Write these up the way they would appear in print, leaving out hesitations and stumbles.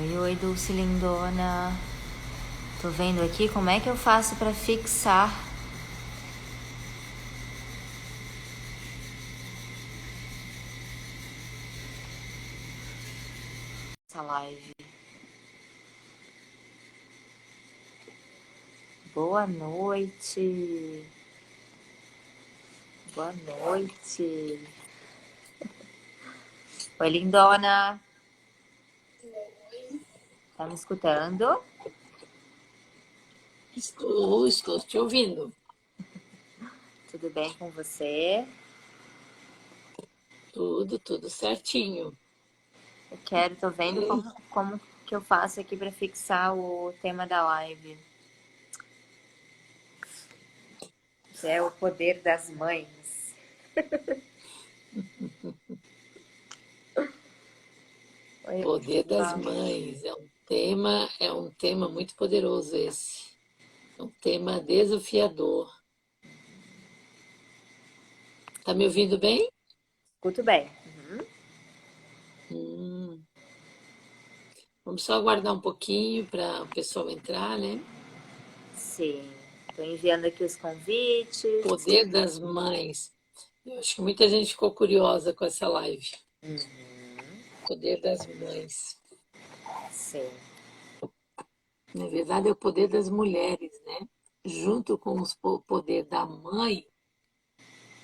Oi, oi, Dulce lindona. Tô vendo aqui como é que eu faço pra fixar essa live. Boa noite. Boa noite. Oi, lindona. Tá me escutando? Estou te ouvindo. Tudo bem com você? Tudo certinho. Tô vendo como que eu faço aqui pra fixar o tema da live. Que é o poder das mães. Oi, Poder das fala. mães é um tema muito poderoso esse. É um tema desafiador. Tá me ouvindo bem? Escuto bem. Hum, Vamos só aguardar um pouquinho para o pessoal entrar, né? Sim. Tô enviando aqui os convites. Poder das mães. Eu acho que muita gente ficou curiosa com essa live. Poder das mães. Sim. Na verdade, é o poder das mulheres, né? Junto com o poder da mãe,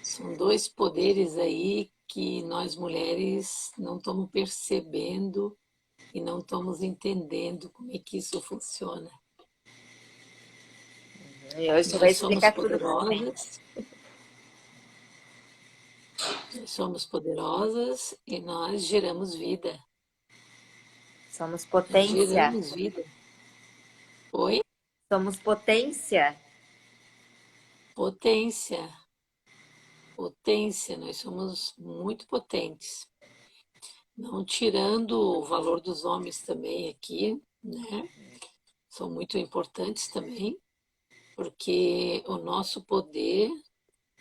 são dois poderes aí que nós mulheres não estamos percebendo e não estamos entendendo como é que isso funciona. E hoje você vai Nós somos explicar tudo pra mim. poderosas, nós somos poderosas e nós geramos vida. Somos Nós potência. geramos vida. Oi? Somos potência. Potência. Potência, nós somos muito potentes. Não tirando o valor dos homens também aqui, né? São muito importantes também, porque o nosso poder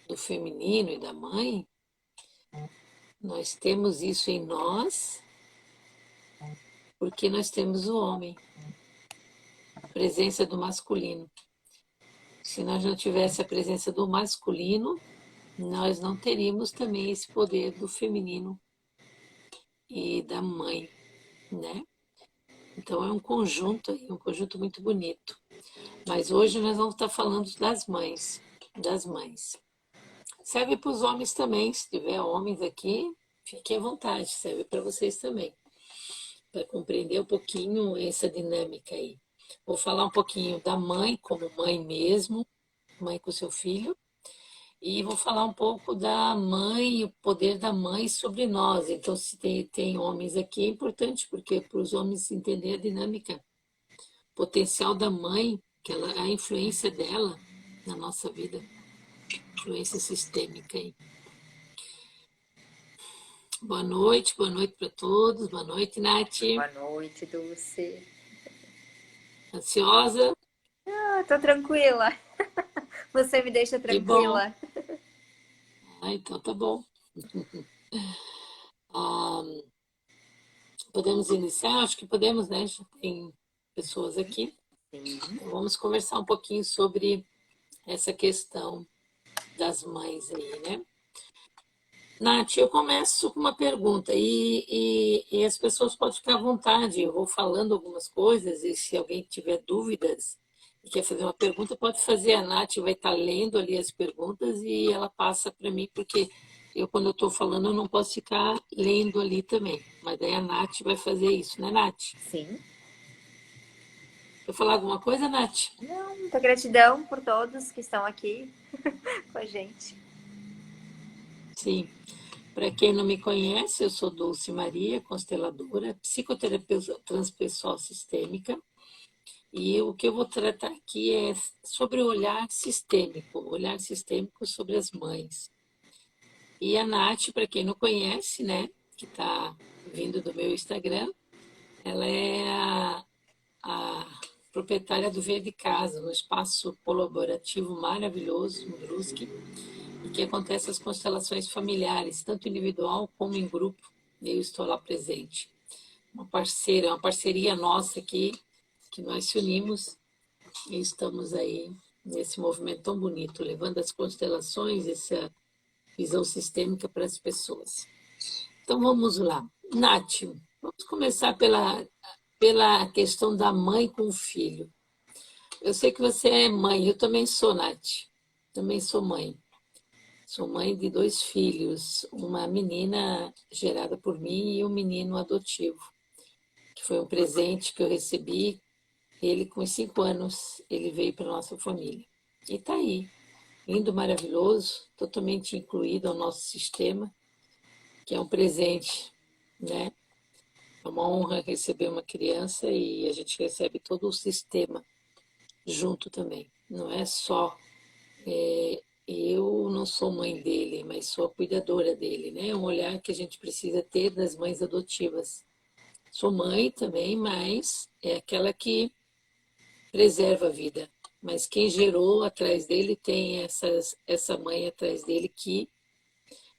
do feminino e da mãe, nós temos isso em nós, porque nós temos o homem, a presença do masculino. Se nós não tivéssemos a presença do masculino, nós não teríamos também esse poder do feminino e da mãe, né? Então é um conjunto aí, um conjunto muito bonito. Mas hoje nós vamos estar falando das mães, das mães. Serve para os homens também, se tiver homens aqui, fiquem à vontade, serve para vocês também, para compreender um pouquinho essa dinâmica aí. Vou falar um pouquinho da mãe, como mãe mesmo, mãe com seu filho, e vou falar um pouco da mãe, o poder da mãe sobre nós. Então, se tem homens aqui, é importante, porque para os homens entender a dinâmica potencial da mãe, que a influência dela na nossa vida, influência sistêmica aí. Boa noite para todos. Boa noite, Nath. Boa noite, Dulce. Ansiosa? Tô tranquila. Você me deixa Que bom. tranquila. Ah, então tá bom. Ah, podemos iniciar? Acho que podemos, né? Já tem pessoas aqui. Sim. Então vamos conversar um pouquinho sobre essa questão das mães aí, né? Nath, eu começo com uma pergunta e as pessoas podem ficar à vontade. Eu vou falando algumas coisas e se alguém tiver dúvidas e quer fazer uma pergunta, pode fazer. A Nath vai estar lendo ali as perguntas e ela passa para mim, porque eu, quando eu estou falando, eu não posso ficar lendo ali também. Mas daí a Nath vai fazer isso, né, Nath? Sim. Quer falar alguma coisa, Nath? Não, muita gratidão por todos que estão aqui com a gente. Sim. Para quem não me conhece, eu sou Dulce Maria, consteladora, psicoterapeuta transpessoal sistêmica. E o que eu vou tratar aqui é sobre o olhar sistêmico sobre as mães. E a Nath, para quem não conhece, né, que está vindo do meu Instagram, ela é a proprietária do Verde Casa, um espaço colaborativo maravilhoso no Brusque, e que acontece as constelações familiares, tanto individual como em grupo, eu estou lá presente. uma parceria nossa aqui, que nós se unimos e estamos aí nesse movimento tão bonito, levando as constelações, essa visão sistêmica para as pessoas. Então vamos lá. Nath, vamos começar pela questão da mãe com o filho. Eu sei que você é mãe, eu também sou, Nath. Também sou mãe. Sou mãe de 2 filhos, uma menina gerada por mim e um menino adotivo, que foi um presente que eu recebi. Ele, com 5 anos, ele veio para a nossa família. E está aí, lindo, maravilhoso, totalmente incluído ao nosso sistema, que é um presente, né? É uma honra receber uma criança e a gente recebe todo o sistema junto também. Não é só eu não sou mãe dele, mas sou a cuidadora dele, né? É um olhar que a gente precisa ter das mães adotivas. Sou mãe também, mas é aquela que preserva a vida. Mas quem gerou atrás dele tem essa mãe atrás dele que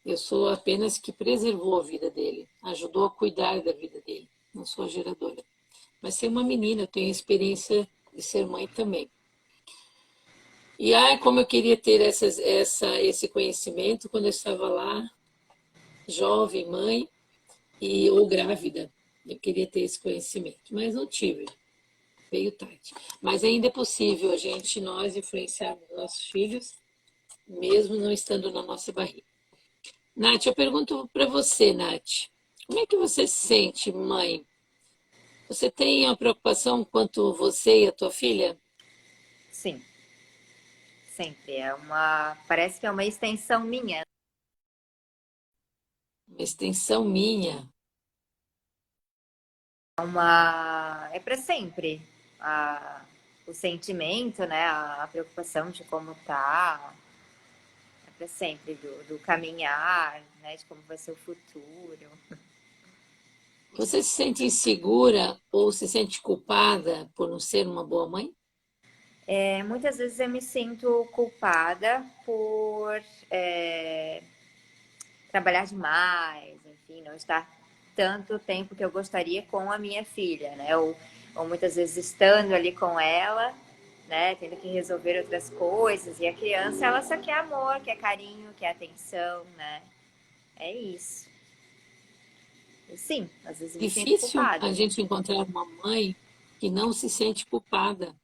eu sou apenas que preservou a vida dele, ajudou a cuidar da vida dele. Não sou a geradora. Mas ser uma menina, eu tenho experiência de ser mãe também. E como eu queria ter esse conhecimento quando eu estava lá, jovem, mãe ou grávida. Eu queria ter esse conhecimento, mas não tive, veio tarde. Mas ainda é possível nós influenciarmos nossos filhos, mesmo não estando na nossa barriga. Nath, eu pergunto para você, Nath, como é que você se sente, mãe? Você tem uma preocupação quanto você e a tua filha? Sim, sempre. Parece que é uma extensão minha. Uma extensão minha. É para sempre. O sentimento, né? A preocupação de como tá. É para sempre. Do caminhar, né? De como vai ser o futuro. Você se sente insegura ou se sente culpada por não ser uma boa mãe? Muitas vezes eu me sinto culpada por trabalhar demais, enfim, não estar tanto tempo que eu gostaria com a minha filha, né? Ou muitas vezes estando ali com ela, né? Tendo que resolver outras coisas. E a criança, ela só quer amor, quer carinho, quer atenção, né? É isso. E sim, às vezes me sinto Difícil a culpada. gente encontrar uma mãe que não se sente culpada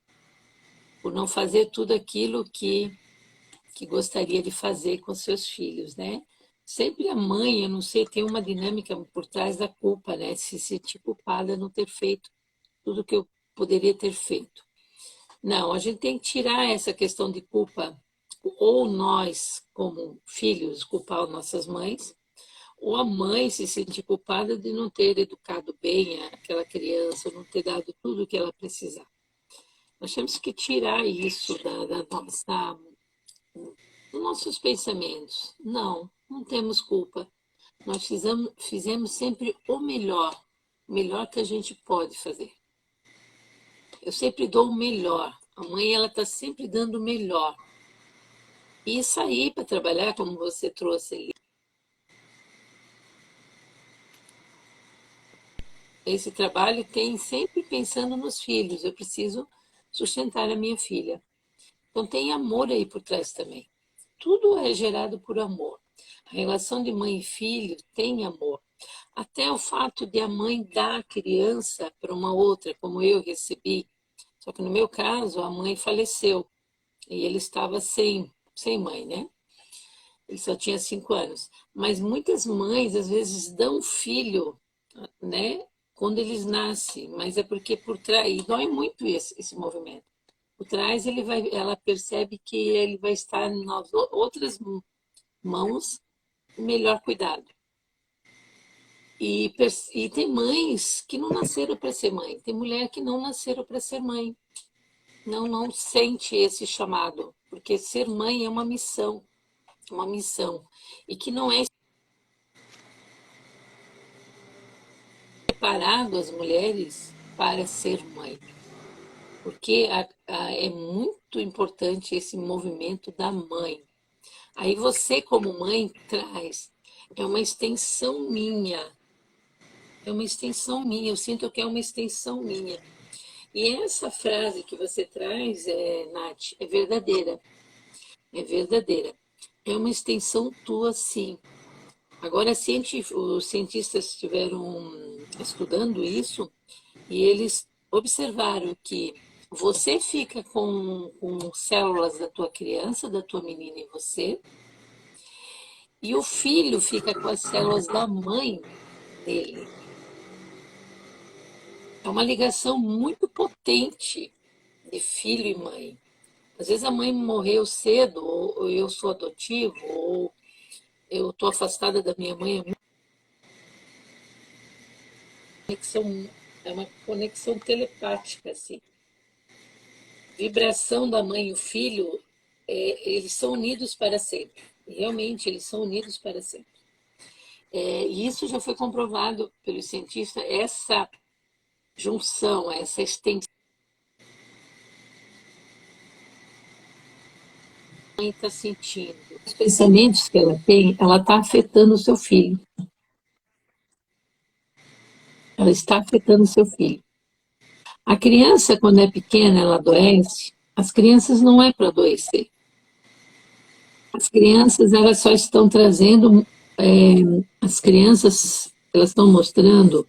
por não fazer tudo aquilo que gostaria de fazer com seus filhos, né? Sempre a mãe, eu não sei, tem uma dinâmica por trás da culpa, né? Se sentir culpada não ter feito tudo que eu poderia ter feito. Não, a gente tem que tirar essa questão de culpa, ou nós, como filhos, culpar nossas mães, ou a mãe se sentir culpada de não ter educado bem aquela criança, ou não ter dado tudo o que ela precisava. Nós temos que tirar isso dos nossos pensamentos. Não, não temos culpa. Nós fizemos sempre o melhor que a gente pode fazer. Eu sempre dou o melhor. A mãe, ela está sempre dando o melhor. E sair para trabalhar, como você trouxe ali. Esse trabalho tem sempre pensando nos filhos. Eu preciso sustentar a minha filha. Então tem amor aí por trás também. Tudo é gerado por amor. A relação de mãe e filho tem amor. Até o fato de a mãe dar a criança para uma outra, como eu recebi. Só que no meu caso, a mãe faleceu e ele estava sem mãe, né? Ele só tinha 5 anos. Mas muitas mães, às vezes, dão filho, né? Quando eles nascem, mas é porque por trás, e dói muito esse movimento. Por trás, ela percebe que ele vai estar nas outras mãos, melhor cuidado. E tem mães que não nasceram para ser mãe, tem mulher que não nasceram para ser mãe, não sente esse chamado, porque ser mãe é uma missão, e que não é preparado as mulheres para ser mãe, porque é muito importante esse movimento da mãe. Aí você, como mãe, traz, é uma extensão minha. é uma extensão minha, eu sinto que é uma extensão minha. E essa frase que você traz, Nath, é verdadeira, é verdadeira. É uma extensão tua, sim. Agora, os cientistas estiveram estudando isso e eles observaram que você fica com células da tua criança, da tua menina em você, e o filho fica com as células da mãe dele. É uma ligação muito potente de filho e mãe. Às vezes a mãe morreu cedo, ou eu sou adotivo, ou eu estou afastada da minha mãe. É uma conexão telepática, assim. Vibração da mãe e o filho, eles são unidos para sempre. Realmente, eles são unidos para sempre. E isso já foi comprovado pelos cientistas, essa junção, essa extensão que a mãe está sentindo. Os pensamentos que ela tem, ela está afetando o seu filho. Ela está afetando o seu filho. A criança, quando é pequena, ela adoece. As crianças não é para adoecer. As crianças, elas só estão trazendo, as crianças, elas estão mostrando,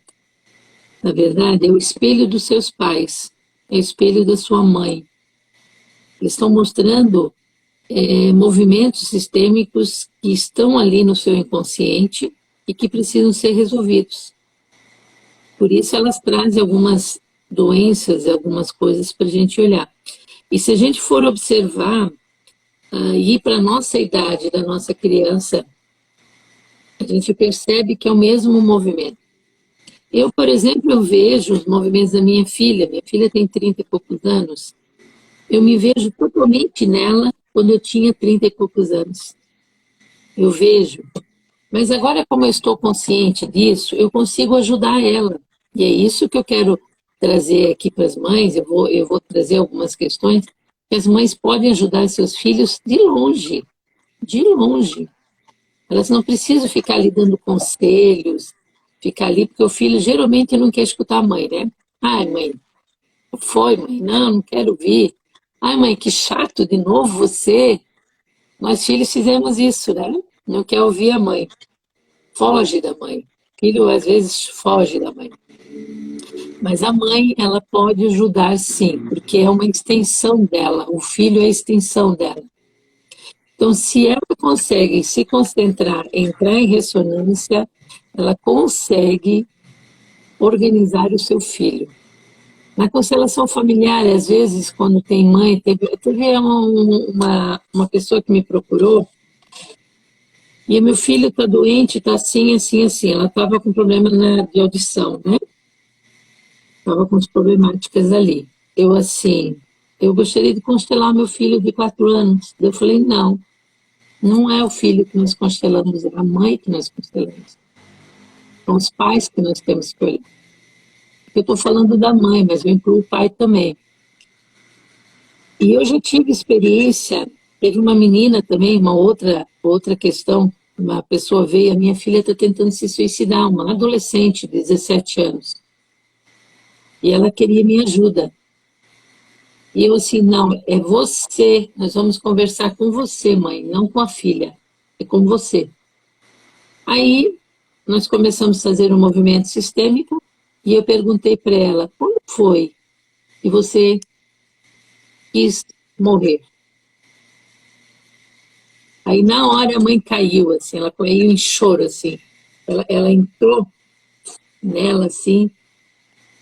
na verdade, é o espelho dos seus pais, é o espelho da sua mãe. Eles estão mostrando movimentos sistêmicos que estão ali no seu inconsciente e que precisam ser resolvidos. Por isso elas trazem algumas doenças, algumas coisas para a gente olhar. E se a gente for observar, ir para a nossa idade, da nossa criança, a gente percebe que é o mesmo movimento. Eu, por exemplo, eu vejo os movimentos da minha filha tem 30 e poucos anos, eu me vejo totalmente nela quando eu tinha 30 e poucos anos. Eu vejo. Mas agora, como eu estou consciente disso, eu consigo ajudar ela. E é isso que eu quero trazer aqui para as mães, eu vou trazer algumas questões, que as mães podem ajudar seus filhos de longe, de longe. Elas não precisam ficar ali dando conselhos, ficar ali, porque o filho geralmente não quer escutar a mãe, né? Ai, mãe, foi, mãe? Não quero ouvir. Ai, mãe, que chato, de novo você. Nós filhos fizemos isso, né? Não quer ouvir a mãe. Foge da mãe. O filho, às vezes, foge da mãe. Mas a mãe, ela pode ajudar, sim, porque é uma extensão dela. O filho é a extensão dela. Então, se ela consegue se concentrar, entrar em ressonância, ela consegue organizar o seu filho. Na constelação familiar, às vezes, quando tem mãe, teve uma pessoa que me procurou, e meu filho está doente, está assim, assim, assim. Ela estava com problema de audição, né? Estava com as problemáticas ali. Eu gostaria de constelar meu filho de 4 anos. Eu falei, não é o filho que nós constelamos, é a mãe que nós constelamos. São os pais que nós temos que olhar. Eu estou falando da mãe, mas eu incluo o pai também. E eu já tive experiência, teve uma menina também, uma outra questão, uma pessoa veio, a minha filha está tentando se suicidar, uma adolescente de 17 anos. E ela queria minha ajuda. E eu assim, não, é você, nós vamos conversar com você, mãe, não com a filha, é com você. Aí, nós começamos a fazer um movimento sistêmico, e eu perguntei para ela, quando foi que você quis morrer? Aí, na hora, a mãe caiu, assim, ela caiu em choro, assim. Ela entrou nela, assim,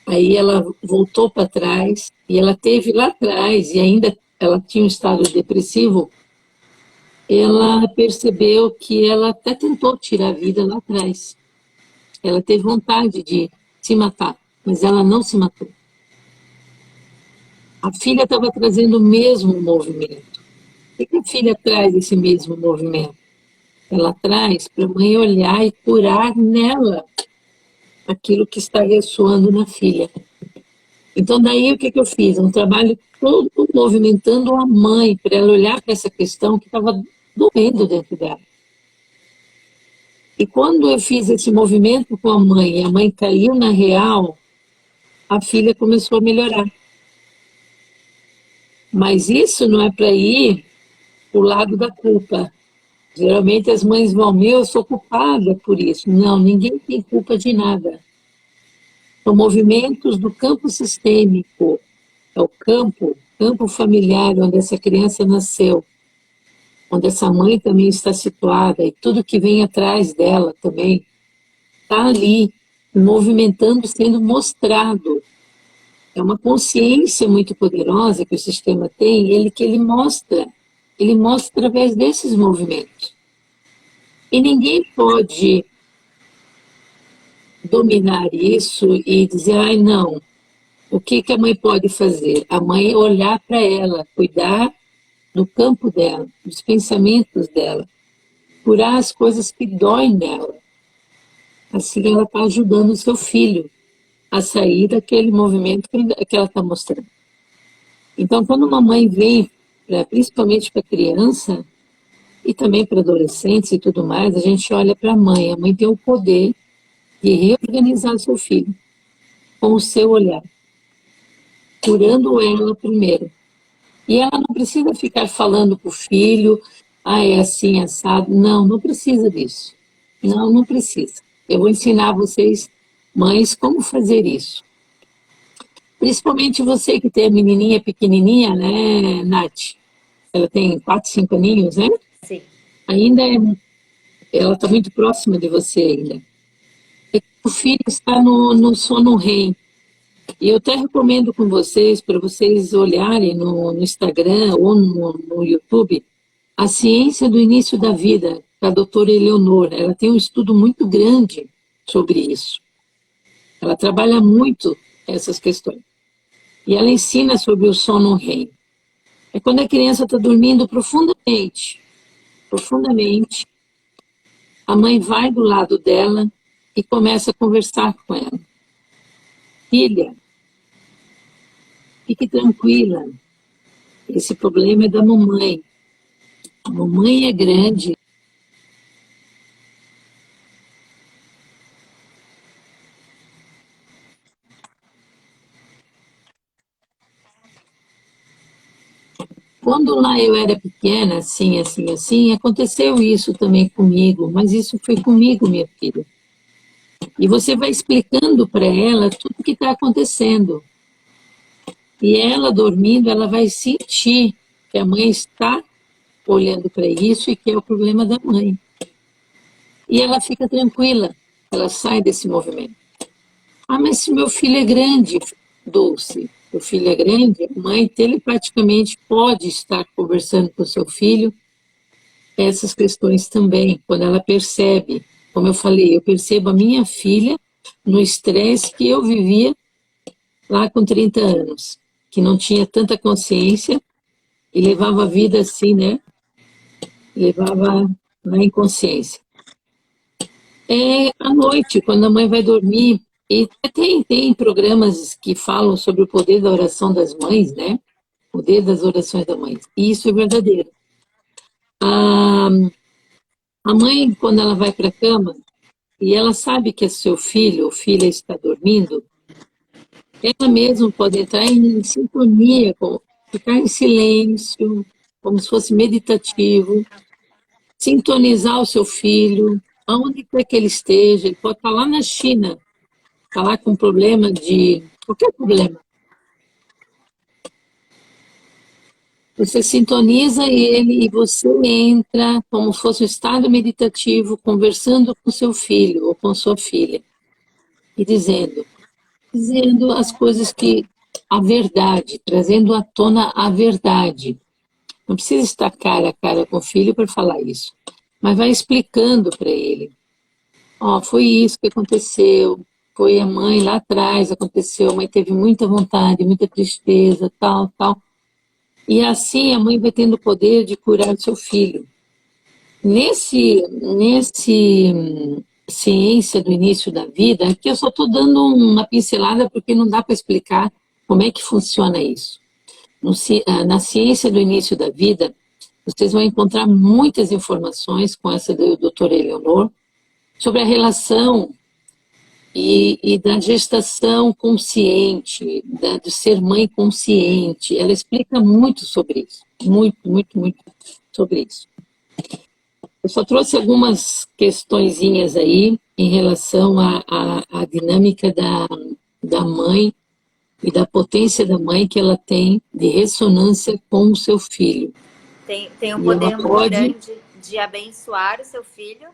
aí ela voltou para trás, e ela teve lá atrás, e ainda ela tinha um estado depressivo, ela percebeu que ela até tentou tirar a vida lá atrás. Ela teve vontade de se matar, mas ela não se matou. A filha estava trazendo o mesmo movimento. Por que a filha traz esse mesmo movimento? Ela traz para a mãe olhar e curar nela aquilo que está ressoando na filha. Então, daí o que eu fiz? Um trabalho todo movimentando a mãe, para ela olhar para essa questão que estava doendo dentro dela. E quando eu fiz esse movimento com a mãe, e a mãe caiu na real, a filha começou a melhorar. Mas isso não é para ir para o lado da culpa. Geralmente as mães vão, eu sou culpada por isso. Não, ninguém tem culpa de nada. São movimentos do campo sistêmico, é o campo familiar onde essa criança nasceu, onde essa mãe também está situada e tudo que vem atrás dela também está ali, movimentando, sendo mostrado. É uma consciência muito poderosa que o sistema tem, ele mostra através desses movimentos. E ninguém pode dominar isso e dizer, ai não, o que a mãe pode fazer? A mãe olhar para ela, cuidar do campo dela, dos pensamentos dela, curar as coisas que doem nela. Assim ela está ajudando o seu filho a sair daquele movimento que ela está mostrando. Então, quando uma mãe vem, principalmente para a criança, e também para adolescentes e tudo mais, a gente olha para a mãe tem o poder de reorganizar seu filho com o seu olhar, curando ela primeiro. E ela não precisa ficar falando para o filho, é assim, assado. Não, não precisa disso. Não precisa. Eu vou ensinar vocês, mães, como fazer isso. Principalmente você que tem a menininha pequenininha, né, Nath? Ela tem 4, 5 aninhos, né? Sim. Ela está muito próxima de você ainda. O filho está no sono REM. E eu até recomendo com vocês, para vocês olharem no Instagram ou no YouTube, a ciência do início da vida, da doutora Eleonor. Ela tem um estudo muito grande sobre isso. Ela trabalha muito essas questões. E ela ensina sobre o sono REM. É quando a criança está dormindo profundamente, a mãe vai do lado dela e começa a conversar com ela. Filha, fique tranquila, esse problema é da mamãe. A mamãe é grande. Quando lá eu era pequena, assim, aconteceu isso também comigo, mas isso foi comigo, minha filha. E você vai explicando para ela tudo o que está acontecendo. E ela dormindo, ela vai sentir que a mãe está olhando para isso e que é o problema da mãe. E ela fica tranquila, ela sai desse movimento. Mas se meu filho é grande, Dulce, o filho é grande, a mãe telepaticamente pode estar conversando com o seu filho essas questões também, quando ela percebe, como eu falei, eu percebo a minha filha no estresse que eu vivia lá com 30 anos, que não tinha tanta consciência e levava a vida assim, né? Levava na inconsciência. À noite, quando a mãe vai dormir, e tem programas que falam sobre o poder da oração das mães, né? O poder das orações da mãe. E isso é verdadeiro. A mãe, quando ela vai para a cama, e ela sabe que é seu filho ou filha está dormindo, ela mesma pode entrar em sintonia, ficar em silêncio, como se fosse meditativo, sintonizar o seu filho, aonde quer que ele esteja, ele pode estar lá na China, está lá com problema de qualquer problema. Você sintoniza ele e você entra como se fosse um estado meditativo, conversando com seu filho ou com sua filha e dizendo as coisas a verdade, trazendo à tona a verdade. Não precisa estar cara a cara com o filho para falar isso, mas vai explicando para ele. Foi isso que aconteceu, foi a mãe lá atrás, aconteceu, a mãe teve muita vontade, muita tristeza, tal. E assim a mãe vai tendo o poder de curar seu filho. Nesse ciência do início da vida, aqui eu só estou dando uma pincelada porque não dá para explicar como é que funciona isso. Na ciência do início da vida, vocês vão encontrar muitas informações com essa do Dr. Eleonor sobre a relação e da gestação consciente, de ser mãe consciente. Ela explica muito sobre isso, muito, muito, muito sobre isso. Eu só trouxe algumas questõezinhas aí em relação à dinâmica da mãe e da potência da mãe que ela tem de ressonância com o seu filho. Tem um E ela poder muito pode, grande de abençoar o seu filho,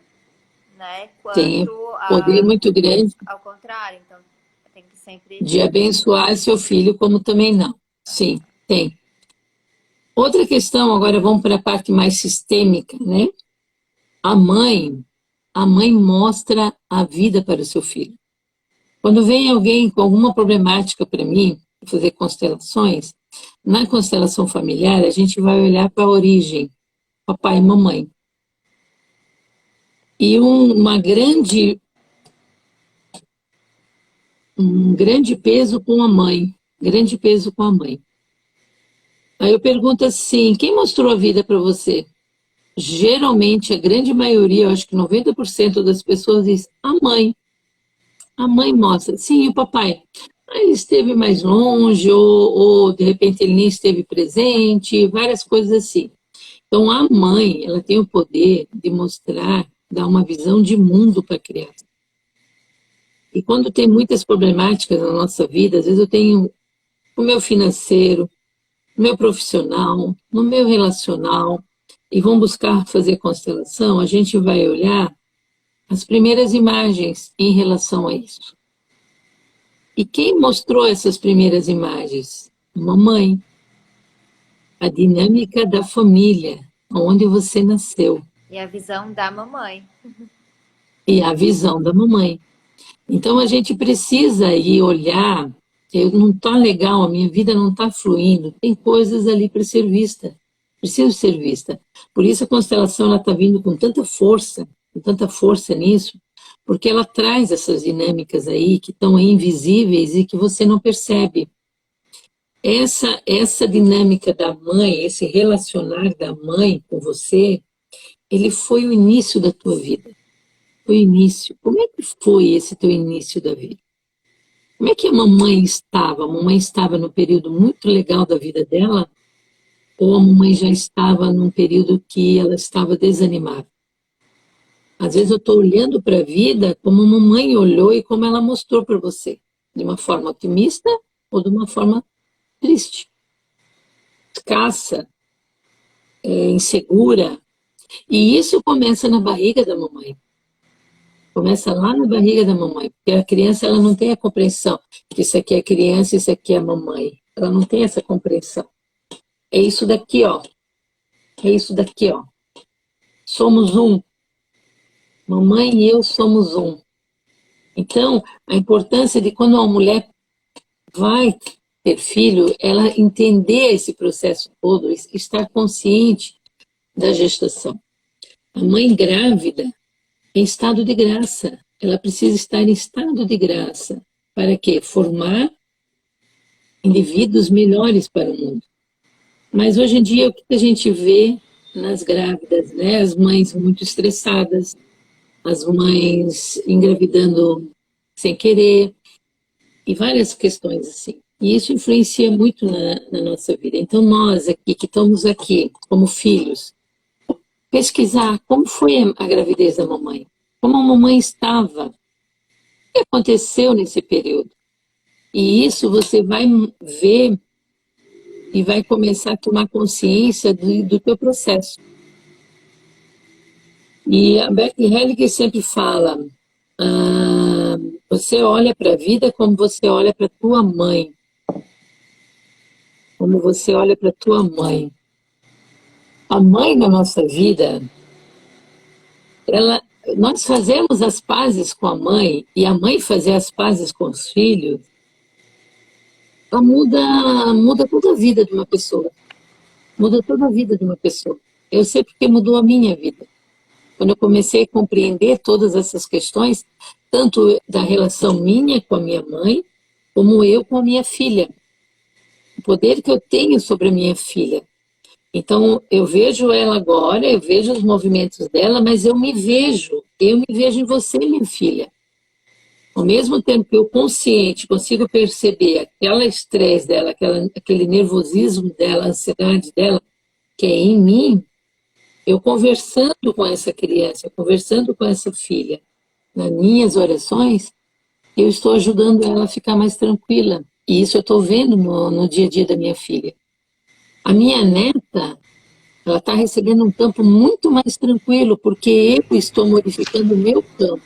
né? tem Quanto poder muito grande ao contrário. Então, tem que sempre... de abençoar seu filho, como também não. Sim, tem. Outra questão, agora vamos para a parte mais sistêmica, né? A mãe mostra a vida para o seu filho. Quando vem alguém com alguma problemática para mim, fazer constelações, na constelação familiar a gente vai olhar para a origem, papai e mamãe. E um grande peso com a mãe, grande peso com a mãe. Aí eu pergunto assim, quem mostrou a vida para você? Geralmente, a grande maioria, eu acho que 90% das pessoas diz a mãe. A mãe mostra. Sim, e o papai? Ele esteve mais longe, ou de repente ele nem esteve presente, várias coisas assim. Então, a mãe, ela tem o poder de mostrar, dar uma visão de mundo para a criança. E quando tem muitas problemáticas na nossa vida, às vezes eu tenho o meu financeiro, o meu profissional, no meu relacional, e vão buscar fazer constelação, a gente vai olhar as primeiras imagens em relação a isso. E quem mostrou essas primeiras imagens? Mamãe. A dinâmica da família, onde você nasceu. E a visão da mamãe. E a visão da mamãe. Então a gente precisa ir olhar, não está legal, a minha vida não está fluindo, tem coisas ali para ser vista, preciso ser vista. Por isso a constelação está vindo com tanta força nisso, porque ela traz essas dinâmicas aí que estão invisíveis e que você não percebe. Essa dinâmica da mãe, esse relacionar da mãe com você, ele foi o início da tua vida. O início. Como é que foi esse teu início da vida? Como é que a mamãe estava? A mamãe estava num período muito legal da vida dela? Ou a mamãe já estava num período que ela estava desanimada? Às vezes eu estou olhando para a vida como a mamãe olhou e como ela mostrou para você. De uma forma otimista ou de uma forma triste. Escassa, insegura. E isso começa na barriga da mamãe. Começa lá na barriga da mamãe, porque a criança ela não tem a compreensão que isso aqui é criança, isso aqui é mamãe. Ela não tem essa compreensão. É isso daqui, ó. É isso daqui, ó. Somos um. Mamãe e eu somos um. Então, a importância de quando uma mulher vai ter filho, ela entender esse processo todo, estar consciente da gestação. A mãe grávida, em estado de graça. Ela precisa estar em estado de graça. Para quê? Formar indivíduos melhores para o mundo. Mas hoje em dia, o que a gente vê nas grávidas, né? As mães muito estressadas, as mães engravidando sem querer, e várias questões assim. E isso influencia muito na nossa vida. Então, nós aqui, que estamos aqui como filhos, pesquisar como foi a gravidez da mamãe. Como a mamãe estava, o que aconteceu nesse período. E isso você vai ver e vai começar a tomar consciência do teu processo. E a Becky Hellinger sempre fala, você olha para a vida como você olha para a tua mãe. Como você olha para a tua mãe. A mãe na nossa vida, nós fazemos as pazes com a mãe e a mãe fazer as pazes com os filhos, ela muda toda a vida de uma pessoa. Muda toda a vida de uma pessoa. Eu sei porque mudou a minha vida. Quando eu comecei a compreender todas essas questões, tanto da relação minha com a minha mãe, como eu com a minha filha. O poder que eu tenho sobre a minha filha. Então, eu vejo ela agora, eu vejo os movimentos dela, mas eu me vejo eu me vejo em você, minha filha. Ao mesmo tempo que eu consciente consigo perceber aquela estresse dela, aquele nervosismo dela, a ansiedade dela, que é em mim, eu conversando com essa criança, conversando com essa filha, nas minhas orações, eu estou ajudando ela a ficar mais tranquila. E isso eu estou vendo no dia a dia da minha filha. A minha neta, ela está recebendo um campo muito mais tranquilo, porque eu estou modificando o meu campo.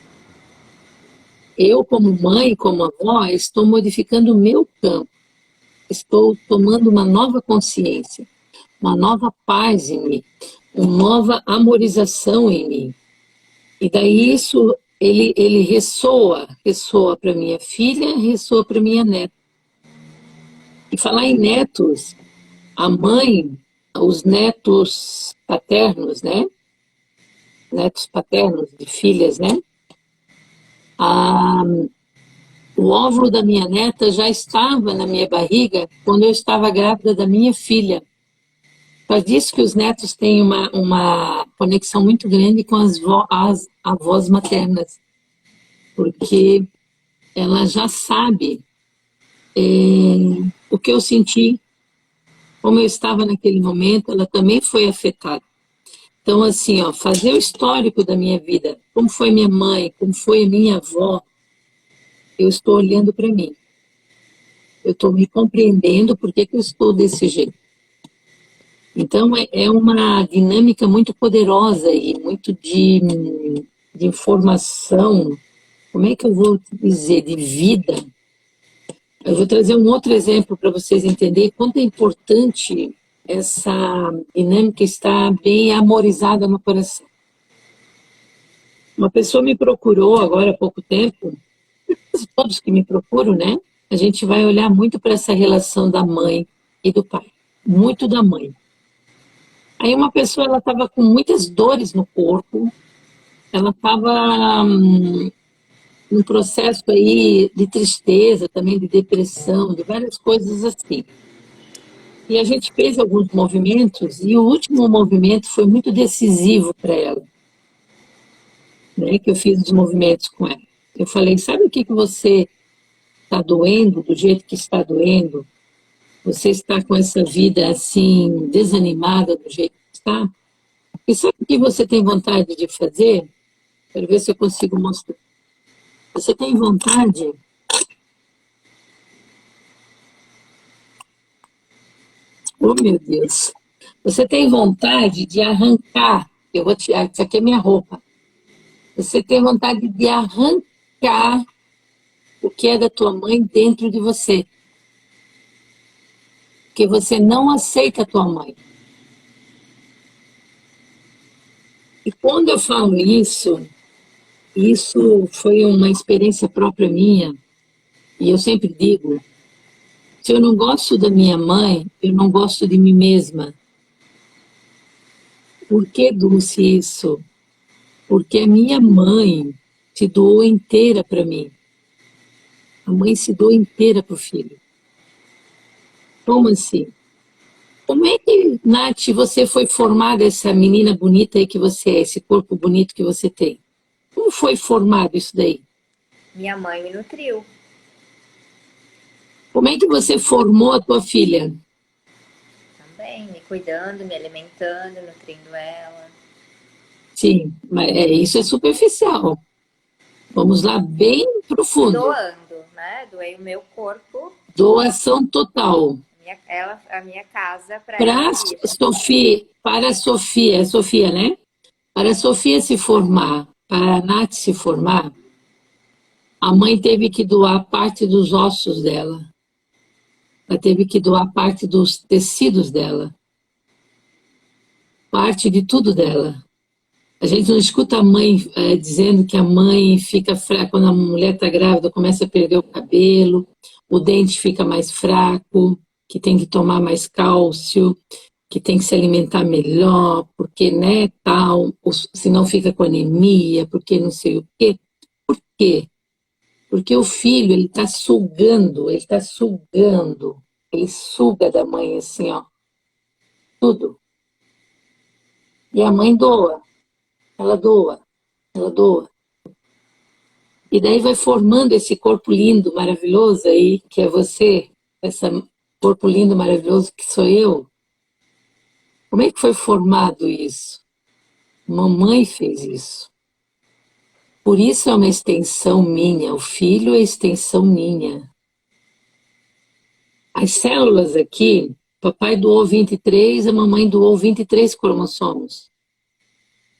Eu, como mãe, como avó, estou modificando o meu campo. Estou tomando uma nova consciência, uma nova paz em mim, uma nova amorização em mim. E daí isso, ele ressoa para minha filha, ressoa para minha neta. E falar em netos, a mãe, os netos paternos, né? Netos paternos de filhas, né? A, o óvulo da minha neta já estava na minha barriga quando eu estava grávida da minha filha. Só disso que os netos têm uma conexão muito grande com as avós maternas, porque ela já sabe o que eu senti, como eu estava naquele momento, ela também foi afetada. Então, assim, ó, fazer o histórico da minha vida, como foi minha mãe, como foi a minha avó, eu estou olhando para mim. Eu estou me compreendendo por que eu estou desse jeito. Então, é uma dinâmica muito poderosa e muito de informação, como é que eu vou dizer, de vida. Eu vou trazer um outro exemplo para vocês entenderem quanto é importante essa dinâmica estar bem amorizada no coração. Uma pessoa me procurou agora há pouco tempo, todos que me procuram, né? A gente vai olhar muito para essa relação da mãe e do pai, muito da mãe. Aí uma pessoa, ela estava com muitas dores no corpo, ela estava num processo aí de tristeza, também de depressão, de várias coisas assim. E a gente fez alguns movimentos e o último movimento foi muito decisivo para ela, né? Que eu fiz os movimentos com ela. Eu falei, sabe o que você está doendo, do jeito que está doendo? Você está com essa vida assim, desanimada do jeito que está? E sabe o que você tem vontade de fazer? Quero ver se eu consigo mostrar. Você tem vontade? Oh, meu Deus! Você tem vontade de arrancar? Eu vou tirar, isso aqui é minha roupa. Você tem vontade de arrancar o que é da tua mãe dentro de você. Porque você não aceita a tua mãe. E quando eu falo isso foi uma experiência própria minha. E eu sempre digo, se eu não gosto da minha mãe, eu não gosto de mim mesma. Por que, Dulce, isso? Porque a minha mãe se doou inteira para mim. A mãe se doa inteira para o filho. Como assim? Como é que, Nath, você foi formada essa menina bonita aí que você é, esse corpo bonito que você tem? Como foi formado isso daí? Minha mãe me nutriu. Como é que você formou a tua filha? Também, me cuidando, me alimentando, nutrindo ela. Sim, mas isso é superficial. Vamos lá, bem E profundo. doando, né? Doei o meu corpo, Doação total. a minha casa para ela Para vir. Sofia, Sofia, né? Para a Sofia se formar, para a Nath se formar, a mãe teve que doar parte dos ossos dela. Ela teve que doar parte dos tecidos dela, parte de tudo dela. A gente não escuta a mãe dizendo que a mãe fica fraca quando a mulher está grávida, começa a perder o cabelo, o dente fica mais fraco, que tem que tomar mais cálcio, que tem que se alimentar melhor, porque, né, tal, senão fica com anemia, porque não sei o quê. Por quê? Porque o filho, ele suga da mãe assim, ó, tudo. E a mãe doa, ela doa. ela doa. E daí vai formando esse corpo lindo, maravilhoso aí, que é você, esse corpo lindo, maravilhoso que sou eu. Como é que foi formado isso? Mamãe fez isso. Por isso é uma extensão minha, o filho é extensão minha. As células aqui, papai doou 23, a mamãe doou 23 cromossomos.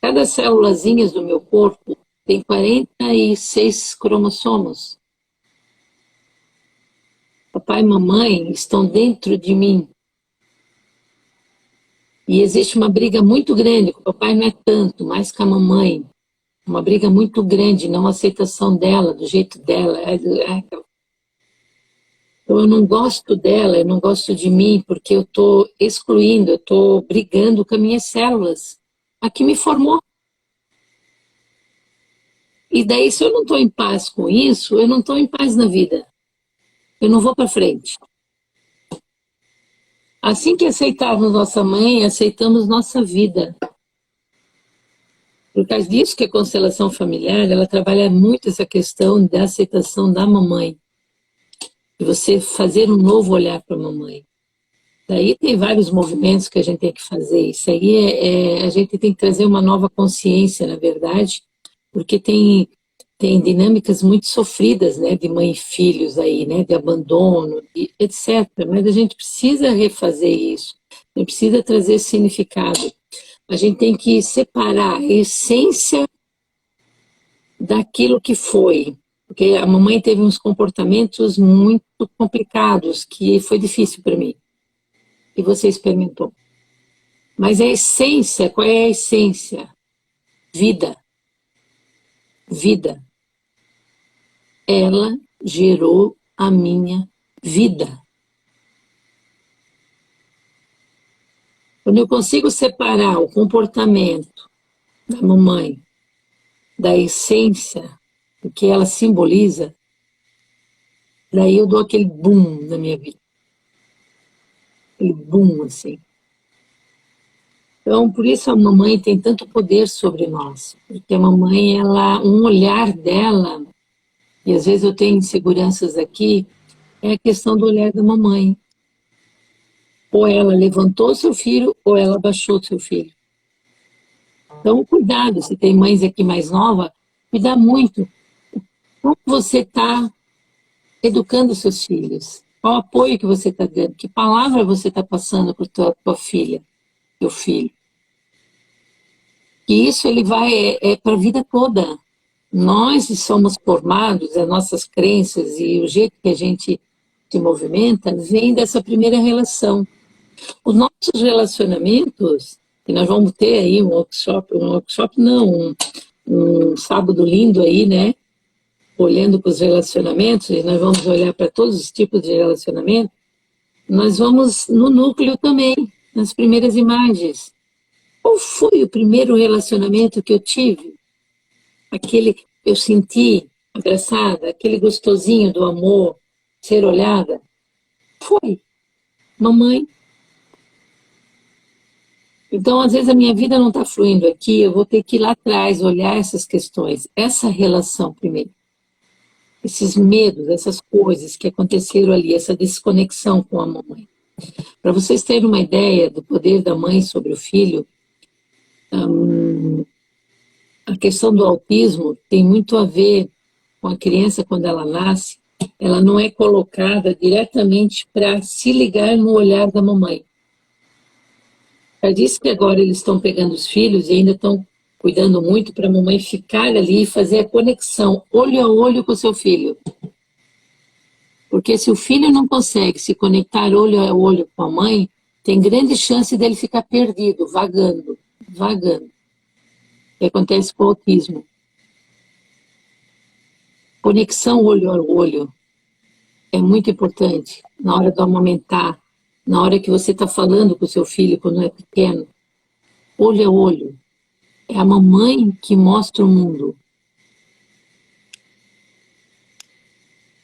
Cada célulazinha do meu corpo tem 46 cromossomos. Papai e mamãe estão dentro de mim. E existe uma briga muito grande, com o papai não é tanto, mais com a mamãe. Uma briga muito grande, não aceitação dela, do jeito dela. Então eu não gosto dela, eu não gosto de mim, porque eu estou excluindo, eu estou brigando com as minhas células. A que me formou. E daí, se eu não estou em paz com isso, eu não estou em paz na vida. Eu não vou para frente. Assim que aceitarmos nossa mãe, aceitamos nossa vida. Por causa disso que a constelação familiar, ela trabalha muito essa questão da aceitação da mamãe. De você fazer um novo olhar para a mamãe. Daí tem vários movimentos que a gente tem que fazer. Isso aí a gente tem que trazer uma nova consciência, na verdade, porque tem dinâmicas muito sofridas, né, de mãe e filhos aí, né, de abandono, etc. Mas a gente precisa refazer isso, a gente precisa trazer significado. A gente tem que separar a essência daquilo que foi. Porque a mamãe teve uns comportamentos muito complicados, que foi difícil para mim. E você experimentou. Mas a essência, qual é a essência? Vida. Vida. Ela gerou a minha vida. Quando eu consigo separar o comportamento da mamãe da essência, do que ela simboliza, daí eu dou aquele boom na minha vida. Aquele boom, assim. Então, por isso a mamãe tem tanto poder sobre nós. Porque a mamãe, um olhar dela, e às vezes eu tenho inseguranças aqui, é a questão do olhar da mamãe. Ou ela levantou seu filho, ou ela abaixou seu filho. Então, cuidado, se tem mães aqui mais novas, cuidar muito. Como você está educando seus filhos? Qual apoio que você está dando? Que palavra você está passando para tua filha, teu filho? Que isso ele vai para a vida toda. Nós somos formados, as nossas crenças e o jeito que a gente se movimenta vem dessa primeira relação. Os nossos relacionamentos, que nós vamos ter aí um sábado lindo aí, né? Olhando para os relacionamentos, e nós vamos olhar para todos os tipos de relacionamento, nós vamos no núcleo também, nas primeiras imagens. Qual foi o primeiro relacionamento que eu tive? Aquele que eu senti abraçada, aquele gostosinho do amor, ser olhada? Foi. Mamãe. Então, às vezes, a minha vida não está fluindo aqui, eu vou ter que ir lá atrás, olhar essas questões, essa relação primeiro. Esses medos, essas coisas que aconteceram ali, essa desconexão com a mamãe. Para vocês terem uma ideia do poder da mãe sobre o filho, a questão do autismo tem muito a ver com a criança quando ela nasce, ela não é colocada diretamente para se ligar no olhar da mamãe. Já disse que agora eles estão pegando os filhos e ainda estão cuidando muito para a mamãe ficar ali e fazer a conexão, olho a olho com o seu filho. Porque se o filho não consegue se conectar olho a olho com a mãe, tem grande chance dele ficar perdido, vagando. O que acontece com o autismo. Conexão olho a olho é muito importante na hora de amamentar, na hora que você está falando com o seu filho quando é pequeno. Olho a olho. É a mamãe que mostra o mundo.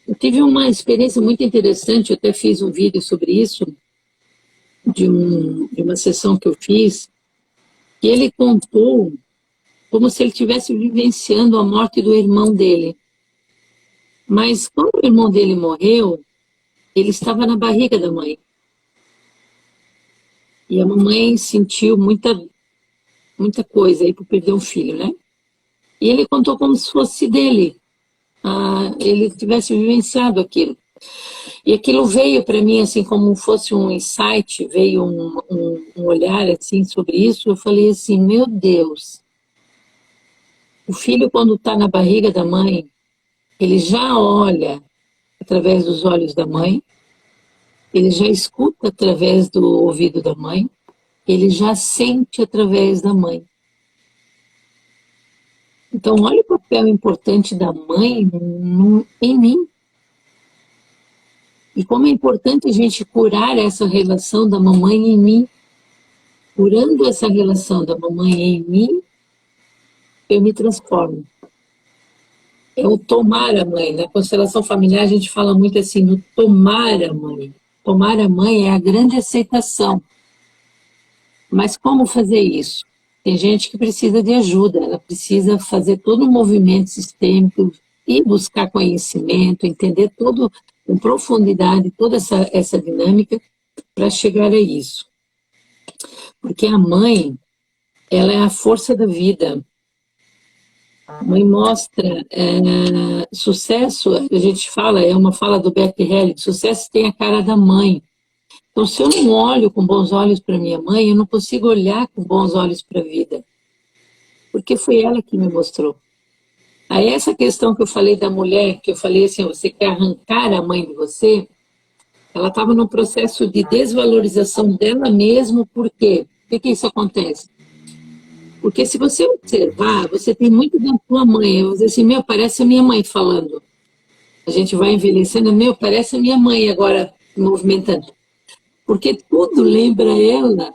Eu tive uma experiência muito interessante, eu até fiz um vídeo sobre isso, de uma sessão que eu fiz, que ele contou como se ele estivesse vivenciando a morte do irmão dele. Mas quando o irmão dele morreu, ele estava na barriga da mãe. E a mamãe sentiu muita coisa aí por perder um filho, né? E ele contou como se fosse dele, ele tivesse vivenciado aquilo. E aquilo veio para mim assim como fosse um insight, veio um olhar assim sobre isso. Eu falei assim, meu Deus, o filho quando está na barriga da mãe, ele já olha através dos olhos da mãe, ele já escuta através do ouvido da mãe, ele já sente através da mãe. Então, olha o papel importante da mãe em mim. E como é importante a gente curar essa relação da mamãe em mim. Curando essa relação da mamãe em mim, eu me transformo. É o tomar a mãe. Na constelação familiar, a gente fala muito assim, no tomar a mãe. Tomar a mãe é a grande aceitação. Mas como fazer isso? Tem gente que precisa de ajuda, ela precisa fazer todo um movimento sistêmico e buscar conhecimento, entender todo, com profundidade toda essa dinâmica para chegar a isso. Porque a mãe, ela é a força da vida. A mãe mostra sucesso, a gente fala, é uma fala do Beck Hellick, sucesso tem a cara da mãe. Então, se eu não olho com bons olhos para minha mãe, eu não consigo olhar com bons olhos para a vida. Porque foi ela que me mostrou. Aí essa questão que eu falei da mulher, que eu falei assim, você quer arrancar a mãe de você, ela estava num processo de desvalorização dela mesma, por quê? Por que isso acontece? Porque se você observar, você tem muito da tua mãe, eu vou dizer assim, meu, parece a minha mãe falando. A gente vai envelhecendo, meu, parece a minha mãe agora movimentando. Porque tudo lembra ela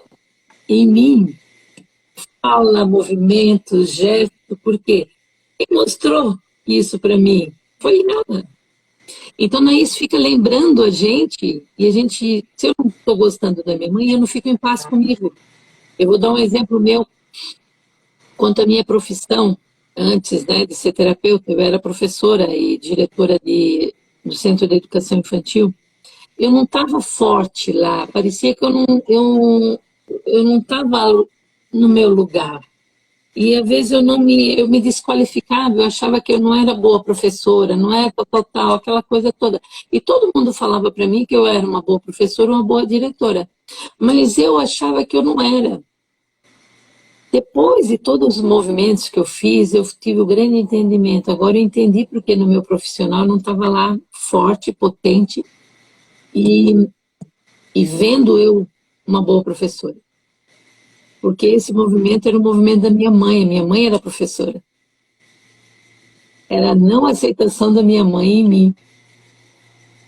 em mim. Fala, movimento, gesto, por quê? Quem mostrou isso para mim? Foi ela. Então, isso fica lembrando a gente, e a gente, se eu não estou gostando da minha mãe, eu não fico em paz comigo. Eu vou dar um exemplo meu, quanto à minha profissão, antes, né, de ser terapeuta, eu era professora e diretora do Centro de Educação Infantil. Eu não estava forte lá, parecia que eu não estava no meu lugar. E às vezes eu me desqualificava, eu achava que eu não era boa professora, não era tal, aquela coisa toda. E todo mundo falava para mim que eu era uma boa professora, uma boa diretora. Mas eu achava que eu não era. Depois de todos os movimentos que eu fiz, eu tive um grande entendimento. Agora eu entendi porque no meu profissional não estava lá forte, potente e vendo eu uma boa professora. Porque esse movimento era o movimento da minha mãe era professora. Era a não aceitação da minha mãe em mim.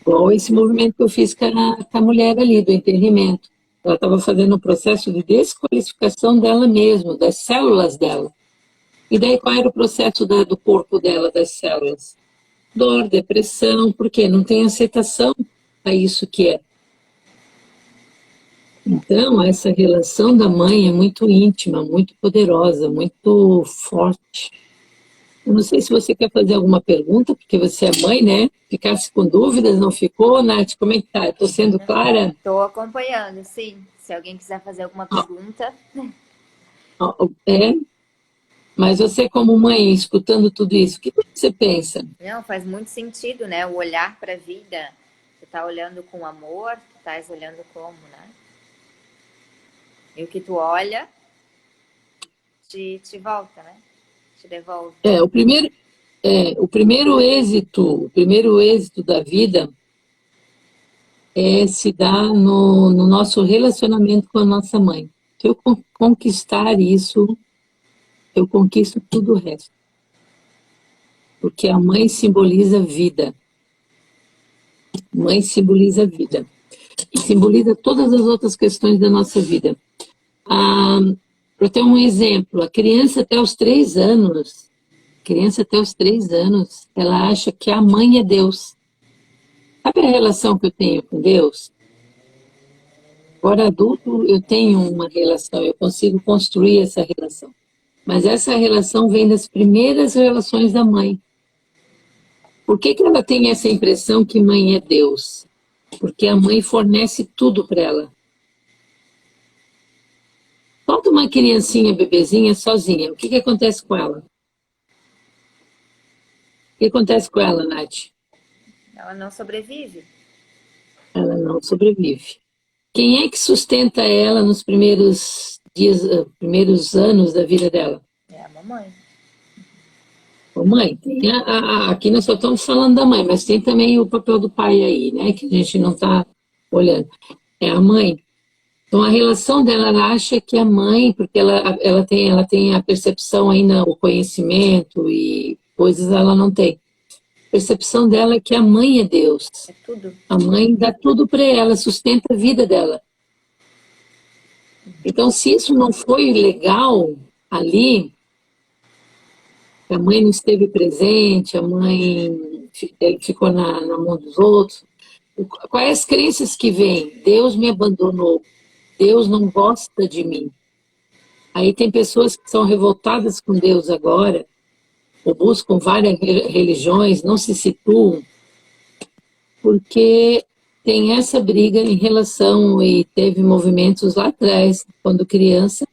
Igual esse movimento que eu fiz com a mulher ali, do entendimento. Ela estava fazendo um processo de desqualificação dela mesma, das células dela. E daí qual era o processo do corpo dela, das células? Dor, depressão, porque não tem aceitação a isso que é. Então, essa relação da mãe é muito íntima, muito poderosa, muito forte. Eu não sei se você quer fazer alguma pergunta, porque você é mãe, né? Ficasse com dúvidas, não ficou? Nath, como é que tá? Estou sendo clara? Estou acompanhando, sim. Se alguém quiser fazer alguma pergunta. É, mas você como mãe, escutando tudo isso, o que você pensa? Não, faz muito sentido, né? O olhar para a vida. Tu tá olhando com amor, tu estás olhando como, né? E o que tu olha te volta, né? Te devolve. O primeiro êxito da vida é se dar no nosso relacionamento com a nossa mãe. Se eu conquistar isso, eu conquisto tudo o resto. Porque a mãe simboliza vida. Mãe simboliza vida. E simboliza todas as outras questões da nossa vida. Para ter um exemplo, a criança até os 3 anos, ela acha que a mãe é Deus. Sabe a relação que eu tenho com Deus? Agora adulto, eu tenho uma relação, eu consigo construir essa relação. Mas essa relação vem das primeiras relações da mãe. Por que ela tem essa impressão que mãe é Deus? Porque a mãe fornece tudo para ela. Solta uma criancinha, bebezinha, sozinha. O que acontece com ela? O que acontece com ela, Nath? Ela não sobrevive. Ela não sobrevive. Quem é que sustenta ela nos primeiros dias, primeiros anos da vida dela? É a mamãe. Ô, mãe, tem aqui nós só estamos falando da mãe, mas tem também o papel do pai aí, né? Que a gente não está olhando. É a mãe. Então, a relação dela, ela acha que a mãe, porque ela tem a percepção ainda, o conhecimento e coisas ela não tem. A percepção dela é que a mãe é Deus. É tudo. A mãe dá tudo para ela, sustenta a vida dela. Então, se isso não foi legal ali, a mãe não esteve presente, a mãe ficou na mão dos outros, quais as crenças que vêm? Deus me abandonou, Deus não gosta de mim. Aí tem pessoas que são revoltadas com Deus agora, ou buscam várias religiões, não se situam, porque tem essa briga em relação, e teve movimentos lá atrás, quando criança,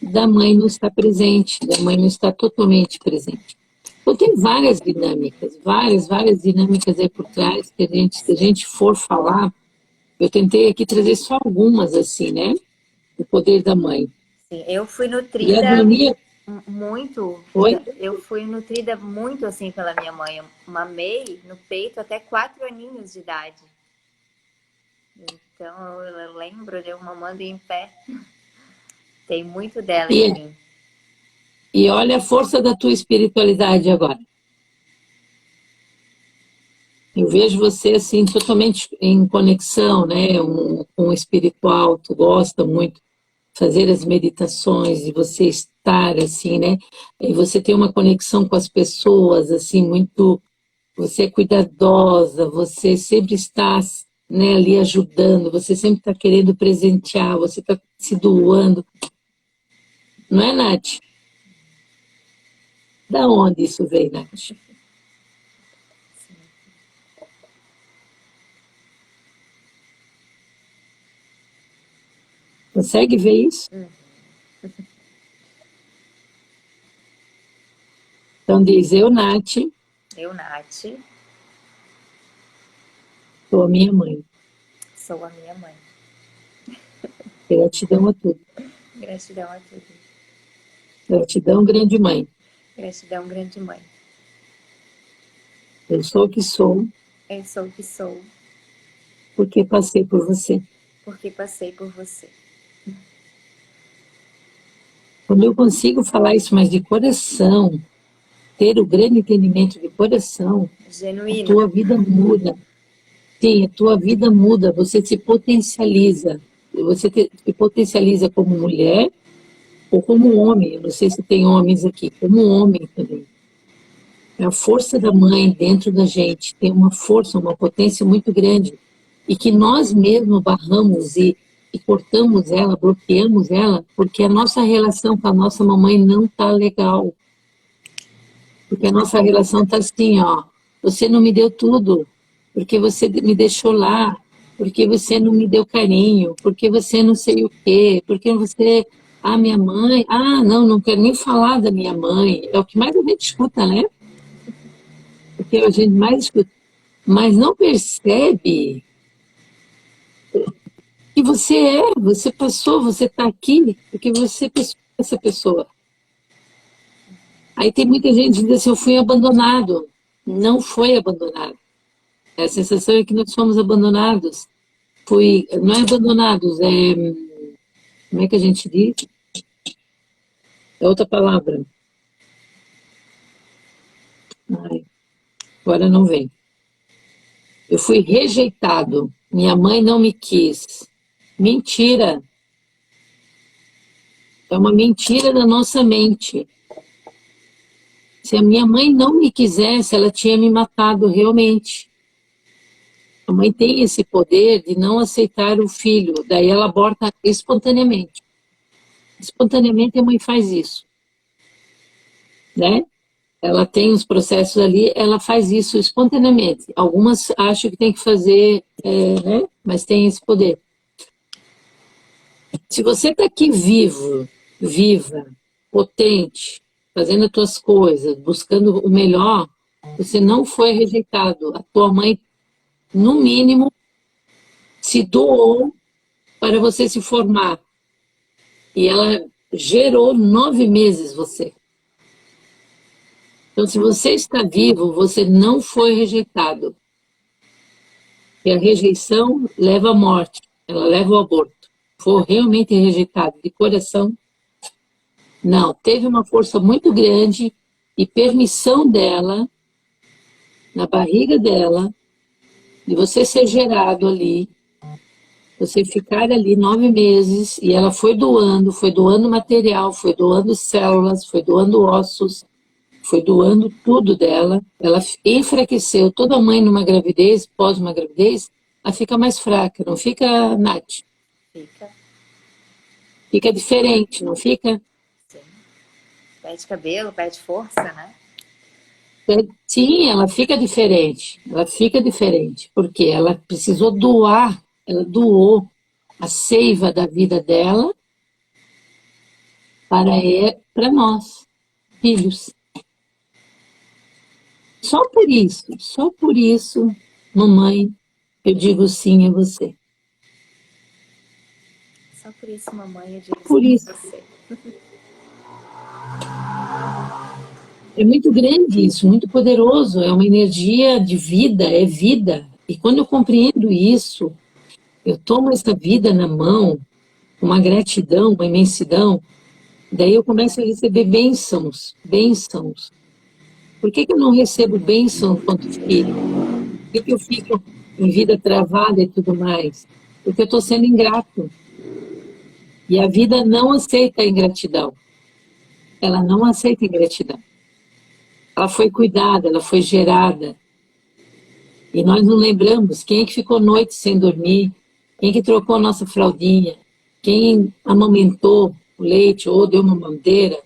da mãe não estar presente, da mãe não estar totalmente presente. Então tem várias dinâmicas, várias dinâmicas aí por trás, que se a gente for falar, eu tentei aqui trazer só algumas, assim, né? O poder da mãe. Sim, eu fui E a nutrida agonia... muito. Oi? Eu fui nutrida muito assim pela minha mãe. Eu mamei no peito até 4 aninhos de idade. Então eu lembro de eu mamando em pé. Tem muito dela em mim. E olha a força da tua espiritualidade agora. Eu vejo você assim totalmente em conexão, né, com o espiritual. Tu gosta muito de fazer as meditações e você estar assim, né? E você tem uma conexão com as pessoas assim muito. Você é cuidadosa, você sempre está, né, ali ajudando, você sempre está querendo presentear, você está se doando. Não é, Nath? Da onde isso veio, Nath? Consegue ver isso? Então diz, eu, Nath, Eu, Nath, sou a minha mãe. sou a minha mãe. Gratidão a tudo. Gratidão a tudo. Gratidão, grande mãe. Gratidão, grande mãe. Eu sou o que sou, Eu sou o que sou, porque passei por você. porque passei por você. Quando eu consigo falar isso mais de coração, ter o grande entendimento de coração, a Genuíno. tua vida muda. Sim, a tua vida muda, você se potencializa. Você se potencializa como mulher ou como homem. Eu não sei se tem homens aqui, como homem também. É a força da mãe dentro da gente, tem uma força, uma potência muito grande. E que nós mesmos barramos e cortamos ela, bloqueamos ela, porque a nossa relação com a nossa mamãe não está legal. Porque a nossa relação está assim, ó, você não me deu tudo, porque você me deixou lá, porque você não me deu carinho, porque você não sei o quê, porque você... Ah, minha mãe... Ah, não quero nem falar da minha mãe. É o que mais a gente escuta, né? Porque a gente mais escuta. Mas não percebe que você passou, você está aqui, porque você passou essa pessoa. Aí tem muita gente que diz assim, eu fui abandonado. Não foi abandonado. A sensação é que nós fomos abandonados. Não é abandonados, como é que a gente diz? É outra palavra. Ai, agora não vem. Eu fui rejeitado. Minha mãe não me quis. Mentira. É uma mentira da nossa mente. Se a minha mãe não me quisesse, ela tinha me matado realmente. A mãe tem esse poder de não aceitar o filho, daí ela aborta espontaneamente. Espontaneamente a mãe faz isso. né? Ela tem os processos ali, ela faz isso espontaneamente. Algumas acham que tem que fazer, né? Mas tem esse poder. Se você está aqui vivo, viva, potente, fazendo as tuas coisas, buscando o melhor, você não foi rejeitado. A tua mãe, no mínimo, se doou para você se formar. E ela gerou 9 meses você. Então, se você está vivo, você não foi rejeitado. E a rejeição leva à morte, ela leva ao aborto. For realmente rejeitado de coração, não. Teve uma força muito grande e permissão dela, na barriga dela, de você ser gerado ali, você ficar ali 9 meses, e ela foi doando material, foi doando células, foi doando ossos, foi doando tudo dela. Ela enfraqueceu. Toda mãe numa gravidez, pós uma gravidez, ela fica mais fraca, não fica, Nath? Fica, Fica diferente, não fica? sim. Perde cabelo, perde força, né? Sim, ela fica diferente. Ela fica diferente, porque ela precisou doar, ela doou a seiva da vida dela para nós, filhos. Só por isso, mamãe, eu digo sim a você. Só por isso, mamãe, eu digo Por sim isso. pra você. É muito grande isso, muito poderoso, é uma energia de vida, é vida. E quando eu compreendo isso, eu tomo essa vida na mão, uma gratidão, uma imensidão, daí eu começo a receber bênçãos, bênçãos. Por que eu não recebo bênção quanto filho? Por que eu fico em vida travada e tudo mais? Porque eu estou sendo ingrato. E a vida não aceita a ingratidão. Ela não aceita a ingratidão. Ela foi cuidada, ela foi gerada. E nós não lembramos quem é que ficou noite sem dormir, quem é que trocou a nossa fraldinha, quem amamentou o leite ou deu uma mamadeira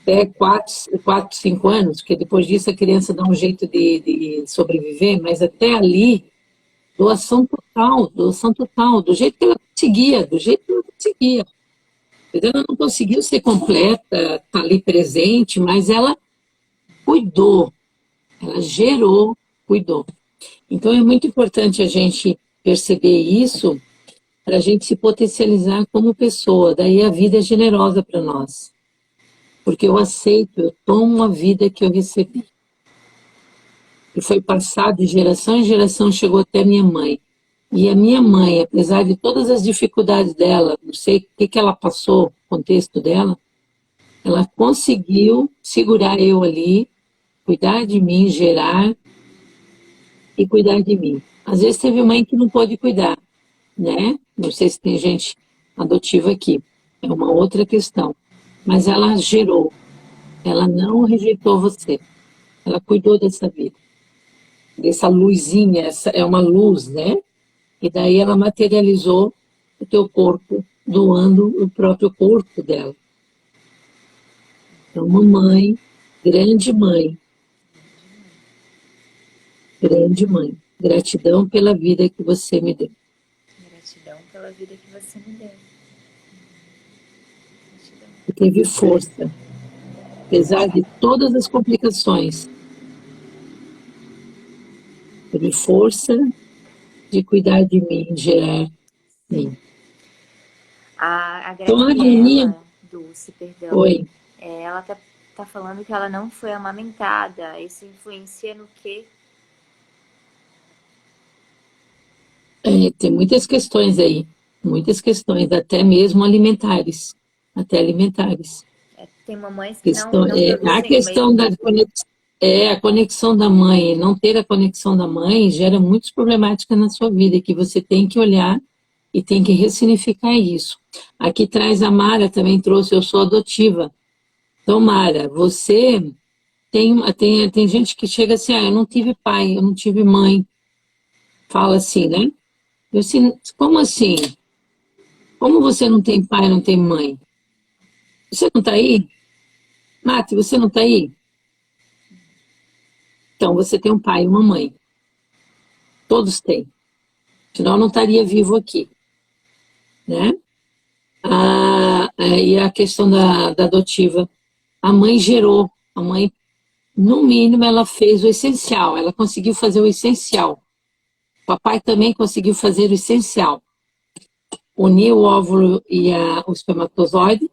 até 4, 5 anos, porque depois disso a criança dá um jeito de sobreviver, mas até ali, doação total, do jeito que ela conseguia, do jeito que ela conseguia. Ela não conseguiu ser completa, tá ali presente, mas ela cuidou, ela gerou, cuidou. Então é muito importante a gente perceber isso para a gente se potencializar como pessoa. Daí a vida é generosa para nós. Porque eu aceito, eu tomo a vida que eu recebi. E foi passado de geração em geração, chegou até minha mãe. E a minha mãe, apesar de todas as dificuldades dela, não sei o que ela passou, o contexto dela, ela conseguiu segurar eu ali, cuidar de mim, gerar e cuidar de mim. Às vezes teve mãe que não pôde cuidar, né? Não sei se tem gente adotiva aqui, é uma outra questão. Mas ela gerou, ela não rejeitou você, ela cuidou dessa vida, dessa luzinha, essa é uma luz, né? E daí ela materializou o teu corpo, doando o próprio corpo dela. Então, mamãe, grande mãe, grande mãe, gratidão pela vida que você me deu. Gratidão pela vida que você me deu. Gratidão. Você teve força, apesar de todas as complicações. Teve força de cuidar de mim, de gerar mim. A Então, a harmonia Gabriela, Dulce, perdão, foi. ela tá falando que ela não foi amamentada. Isso influencia no quê? Tem muitas questões aí, muitas questões, até mesmo alimentares. Até alimentares. Tem mamães que Questão, não a produzem o questão mesmo. da conexão, a conexão da mãe, não ter a conexão da mãe gera muitas problemáticas na sua vida, que você tem que olhar e tem que ressignificar isso. Aqui traz a Mara, também trouxe, eu sou adotiva. Então, Mara, você tem gente que chega assim, eu não tive pai, eu não tive mãe. Fala assim, né? Eu assim, como assim? Como você não tem pai, não tem mãe? Você não está aí? Mati, você não está aí? Então, você tem um pai e uma mãe. Todos têm. Senão, eu não estaria vivo aqui, né? E a questão da adotiva. A mãe gerou, a mãe, no mínimo, ela fez o essencial, ela conseguiu fazer o essencial. O papai também conseguiu fazer o essencial. Unir o óvulo e o espermatozoide.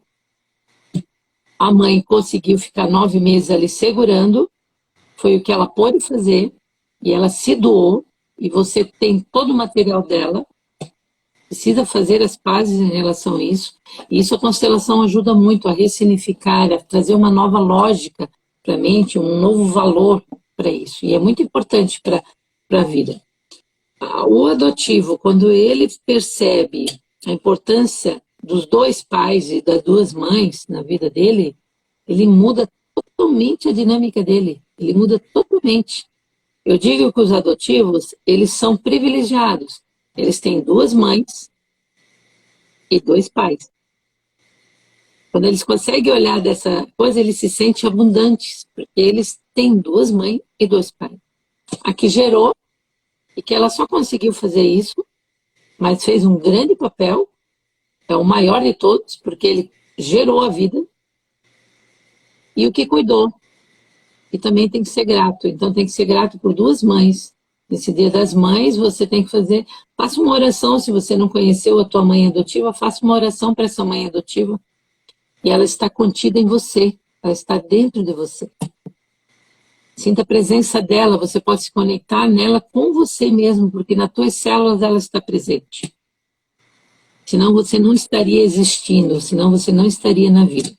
A mãe conseguiu ficar 9 meses ali segurando, foi o que ela pôde fazer, e ela se doou, e você tem todo o material dela, precisa fazer as pazes em relação a isso, e isso a constelação ajuda muito a ressignificar, a trazer uma nova lógica para a mente, um novo valor para isso, e é muito importante para a vida. O adotivo, quando ele percebe a importância dos dois pais e das duas mães na vida dele, ele muda totalmente a dinâmica dele, ele muda totalmente. Eu digo que os adotivos, eles são privilegiados, eles têm duas mães e dois pais. Quando eles conseguem olhar dessa coisa, eles se sentem abundantes, porque eles têm duas mães e dois pais. A que gerou, e que ela só conseguiu fazer isso, mas fez um grande papel, é o maior de todos, porque ele gerou a vida, e o que cuidou. E também tem que ser grato. Então tem que ser grato por duas mães. Nesse Dia das Mães, você tem que faça uma oração, se você não conheceu a tua mãe adotiva, faça uma oração para essa mãe adotiva. E ela está contida em você, ela está dentro de você. Sinta a presença dela, você pode se conectar nela com você mesmo, porque nas tuas células ela está presente. Senão você não estaria existindo, senão você não estaria na vida.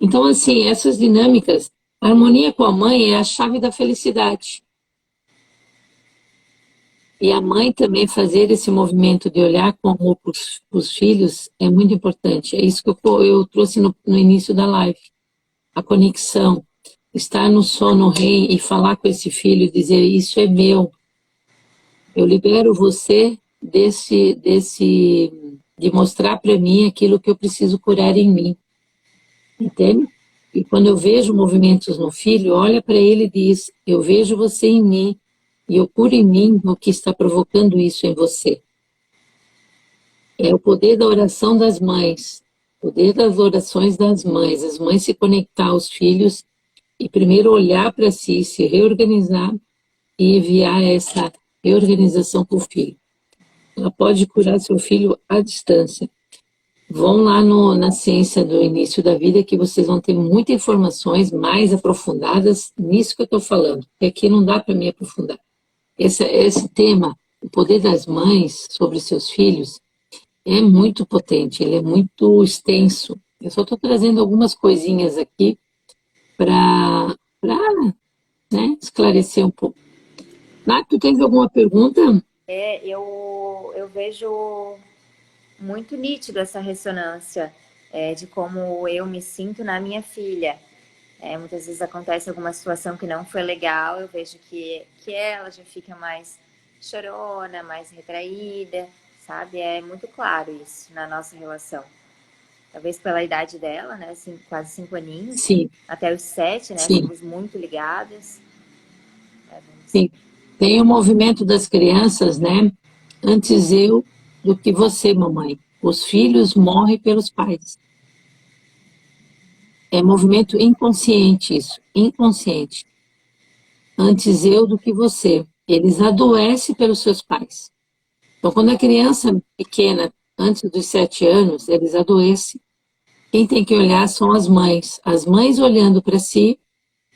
Então, assim, essas dinâmicas, a harmonia com a mãe é a chave da felicidade. E a mãe também fazer esse movimento de olhar com amor para os filhos é muito importante. É isso que eu trouxe no início da live. A conexão, estar no sono REM e falar com esse filho e dizer, isso é meu. Eu libero você de mostrar para mim aquilo que eu preciso curar em mim. Entende? E quando eu vejo movimentos no filho, olha para ele e diz, eu vejo você em mim, e eu curo em mim o que está provocando isso em você. É o poder da oração das mães, o poder das orações das mães, as mães se conectar aos filhos e primeiro olhar para si, se reorganizar e enviar essa reorganização para o filho. Ela pode curar seu filho à distância. Vão lá na ciência do início da vida que vocês vão ter muitas informações mais aprofundadas nisso que eu estou falando, porque aqui não dá para me aprofundar. Esse tema, o poder das mães sobre seus filhos, é muito potente, ele é muito extenso. Eu só estou trazendo algumas coisinhas aqui para esclarecer um pouco. Nath, tu tens alguma pergunta? Eu vejo muito nítido essa ressonância de como eu me sinto na minha filha. Muitas vezes acontece alguma situação que não foi legal, eu vejo que ela já fica mais chorona, mais retraída, sabe? É muito claro isso na nossa relação. Talvez pela idade dela, né? Assim, quase 5 aninhos. Sim. Até os 7, né? Sim. Somos muito ligadas. Sim. Tem o movimento das crianças, né? Antes eu do que você, mamãe. Os filhos morrem pelos pais. É movimento inconsciente isso, inconsciente. Antes eu do que você. Eles adoecem pelos seus pais. Então, quando a criança pequena, antes dos 7 anos, eles adoecem. Quem tem que olhar são as mães. As mães olhando para si,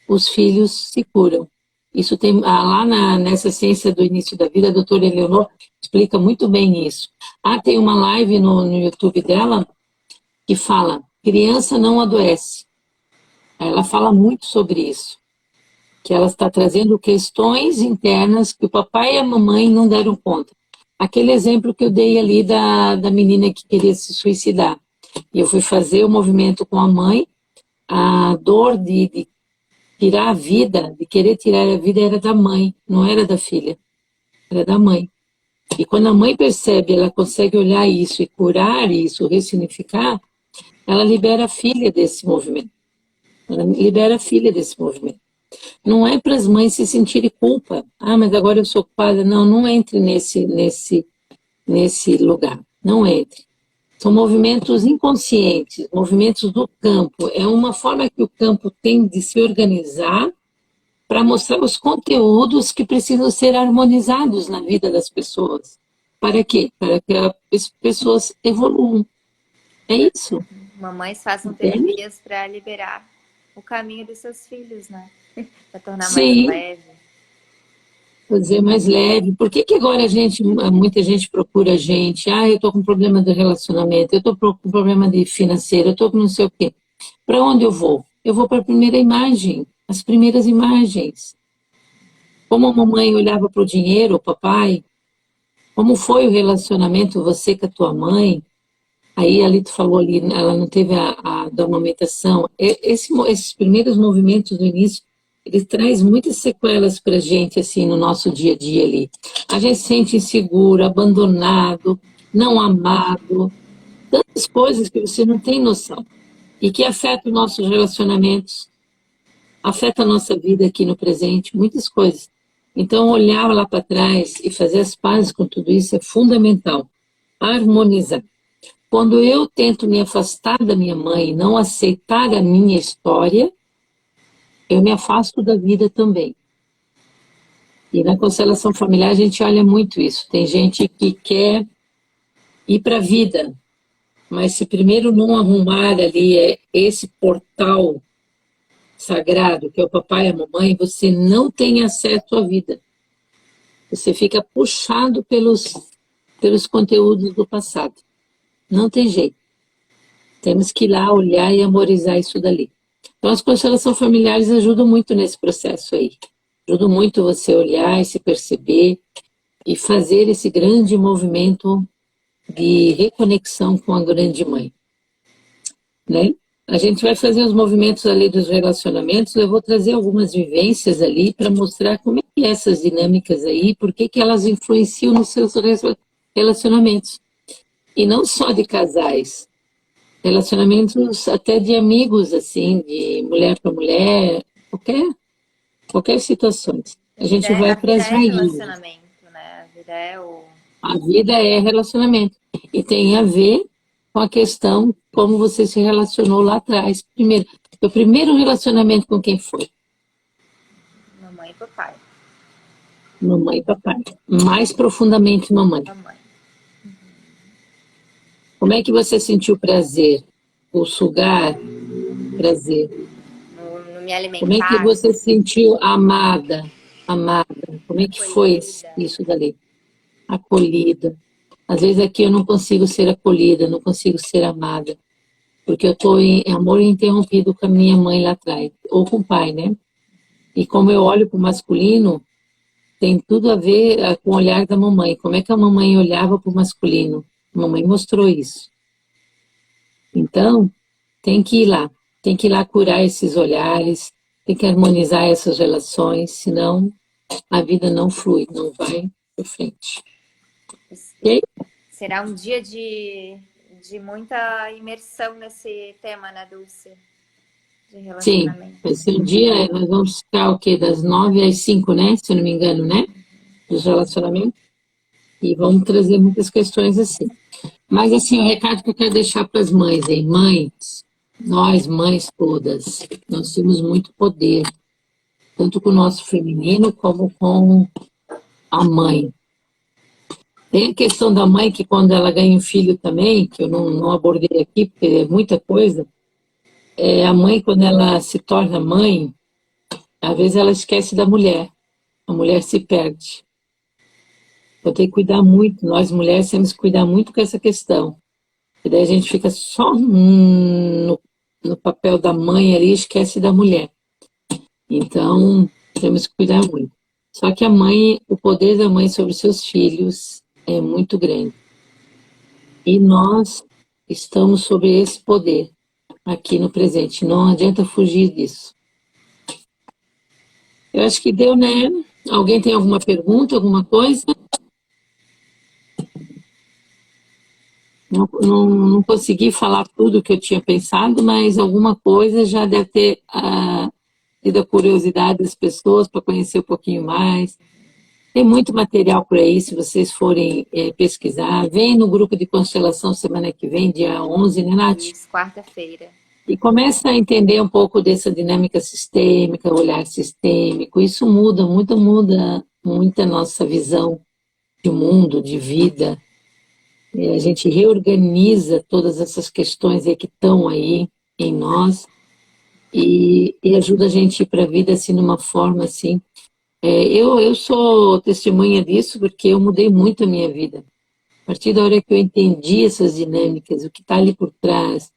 os filhos se curam. Isso tem lá nessa ciência do início da vida, a doutora Eleonor explica muito bem isso. Tem uma live no YouTube dela que fala, criança não adoece. Ela fala muito sobre isso, que ela está trazendo questões internas que o papai e a mamãe não deram conta. Aquele exemplo que eu dei ali da menina que queria se suicidar. E eu fui fazer o movimento com a mãe, a dor de tirar a vida, de querer tirar a vida era da mãe, não era da filha, era da mãe. E quando a mãe percebe, ela consegue olhar isso e curar isso, ressignificar, ela libera a filha desse movimento. Ela libera a filha desse movimento. Não é para as mães se sentirem culpa. Ah, mas agora eu sou culpada. Não, não entre nesse lugar. Não entre. São movimentos inconscientes, movimentos do campo. É uma forma que o campo tem de se organizar para mostrar os conteúdos que precisam ser harmonizados na vida das pessoas. Para quê? Para que as pessoas evoluam. É isso. Mamães façam Entende? terapias para liberar o caminho dos seus filhos, né? Para tornar mais Sim, leve. fazer mais leve. Por que que agora muita gente procura a gente? Ah, eu estou com problema de relacionamento, eu estou com problema de financeiro, eu estou com não sei o quê. Para onde eu vou? Eu vou para a primeira imagem, as primeiras imagens. Como a mamãe olhava para o dinheiro, o papai, como foi o relacionamento você com a tua mãe? Aí ali tu falou ali, ela não teve a da amamentação. Esses primeiros movimentos do início, ele traz muitas sequelas para a gente, assim, no nosso dia a dia ali. A gente se sente inseguro, abandonado, não amado, tantas coisas que você não tem noção. E que afetam nossos relacionamentos, afeta a nossa vida aqui no presente, muitas coisas. Então, olhar lá para trás e fazer as pazes com tudo isso é fundamental. Harmonizar. Quando eu tento me afastar da minha mãe, não aceitar a minha história, eu me afasto da vida também. E na constelação familiar a gente olha muito isso. Tem gente que quer ir para a vida, mas se primeiro não arrumar ali esse portal sagrado, que é o papai e a mamãe, você não tem acesso à vida. Você fica puxado pelos conteúdos do passado. Não tem jeito. Temos que ir lá olhar e amorizar isso dali. Então, as constelações familiares ajudam muito nesse processo aí. Ajudam muito você olhar e se perceber e fazer esse grande movimento de reconexão com a grande mãe, né? A gente vai fazer os movimentos ali dos relacionamentos, eu vou trazer algumas vivências ali para mostrar como é que é essas dinâmicas aí, por que que elas influenciam nos seus relacionamentos. E não só de casais, relacionamentos até de amigos, assim, de mulher para mulher, qualquer situação. A gente vai A para vida as é raízes. relacionamento, né? A vida é o. A vida é relacionamento. E tem a ver com a questão como você se relacionou lá atrás. Primeiro, o primeiro relacionamento com quem foi? Mamãe e papai. Mamãe e papai. Mais profundamente, mamãe. Mamãe. Como é que você sentiu prazer? O sugar, prazer. No me Como é que alimentar, você se sentiu amada? Amada. Como é que foi acolhida. isso dali? Acolhida. Às vezes aqui eu não consigo ser acolhida, não consigo ser amada, porque eu estou em amor interrompido com a minha mãe lá atrás, ou com o pai, né? E como eu olho para o masculino, tem tudo a ver com o olhar da mamãe. Como é que a mamãe olhava para o masculino? A mamãe mostrou isso. Então, tem que ir lá curar esses olhares, tem que harmonizar essas relações, senão a vida não flui, não vai para frente. Ok? Será um dia de muita imersão nesse tema, né, Dulce? De Sim, relacionamento. vai ser um dia, nós vamos ficar o quê? Das 9 às 5, né? Se eu não me engano, né? Dos relacionamentos. E vamos trazer muitas questões assim. Mas assim, o recado que eu quero deixar para as mães, hein? Mães, nós mães todas, nós temos muito poder, tanto com o nosso feminino como com a mãe. Tem a questão da mãe que quando ela ganha um filho também, que eu não abordei aqui, porque é muita coisa, a mãe quando ela se torna mãe, às vezes ela esquece da mulher, a mulher se perde. Eu tenho que cuidar muito, nós mulheres temos que cuidar muito com essa questão. E daí a gente fica só no papel da mãe ali e esquece da mulher. Então, temos que cuidar muito. Só que a mãe, o poder da mãe sobre seus filhos é muito grande. E nós estamos sobre esse poder aqui no presente. Não adianta fugir disso. Eu acho que deu, né? Alguém tem alguma pergunta, alguma coisa? Não consegui falar tudo que eu tinha pensado, mas alguma coisa já deve ter tido a curiosidade das pessoas para conhecer um pouquinho mais. Tem muito material por aí, se vocês forem pesquisar. Vem no grupo de constelação semana que vem, dia 11, né, Nath? Isso, quarta-feira. E começa a entender um pouco dessa dinâmica sistêmica, olhar sistêmico. Isso muda muito a nossa visão de mundo, de vida. E a gente reorganiza todas essas questões aí que estão aí em nós e ajuda a gente a ir para a vida assim, de uma forma assim. Eu sou testemunha disso porque eu mudei muito a minha vida. A partir da hora que eu entendi essas dinâmicas, o que está ali por trás,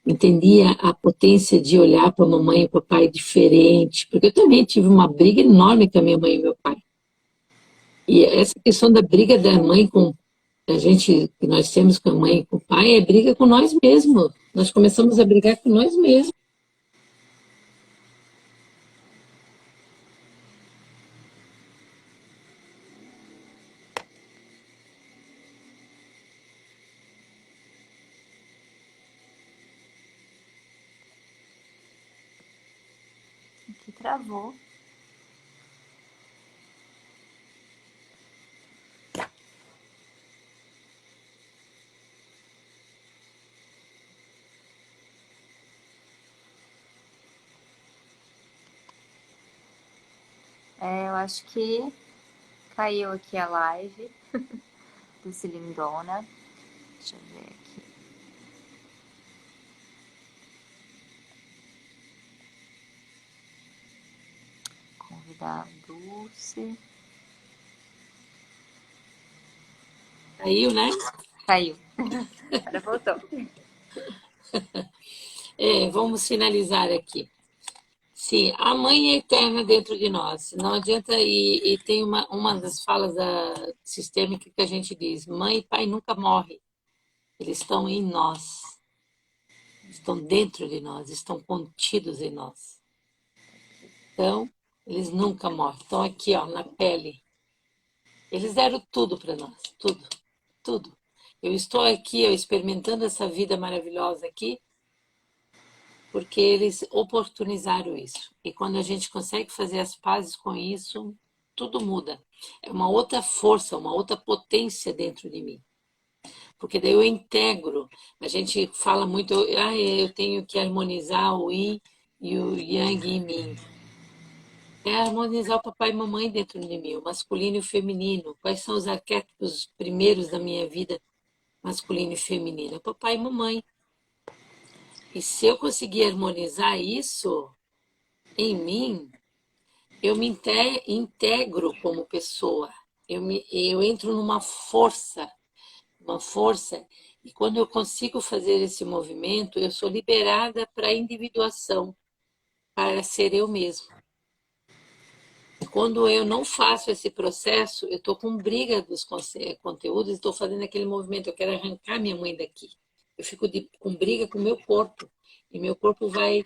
entendia a potência de olhar para a mamãe e papai diferente, porque eu também tive uma briga enorme com a minha mãe e meu pai. E essa questão da briga da mãe com a gente, que nós temos com a mãe e com o pai, é briga com nós mesmos. Nós começamos a brigar com nós mesmos. Aqui travou. Eu acho que caiu aqui a live do Cilindona. Deixa eu ver aqui. Convidar a Dulce. Caiu, né? Caiu. Agora voltou. Vamos finalizar aqui. Sim, a mãe é eterna dentro de nós. Não adianta, e tem uma das falas da sistêmica que a gente diz: mãe e pai nunca morrem, eles estão em nós, estão dentro de nós, estão contidos em nós. Então, eles nunca morrem, estão aqui, ó, na pele. Eles deram tudo para nós, tudo, tudo. Eu estou aqui, eu experimentando essa vida maravilhosa aqui, porque eles oportunizaram isso. E quando a gente consegue fazer as pazes com isso, tudo muda. É uma outra força, uma outra potência dentro de mim. Porque daí eu integro. A gente fala muito, eu tenho que harmonizar o yin e o yang em mim. É harmonizar o papai e mamãe dentro de mim, o masculino e o feminino. Quais são os arquétipos primeiros da minha vida, masculino e feminino? É papai e mamãe. E se eu conseguir harmonizar isso em mim, eu me integro como pessoa. Eu entro numa força, e quando eu consigo fazer esse movimento, eu sou liberada para a individuação, para ser eu mesmo. Quando eu não faço esse processo, eu estou com briga dos conteúdos, estou fazendo aquele movimento, eu quero arrancar minha mãe daqui. Eu fico com briga com o meu corpo, e meu corpo vai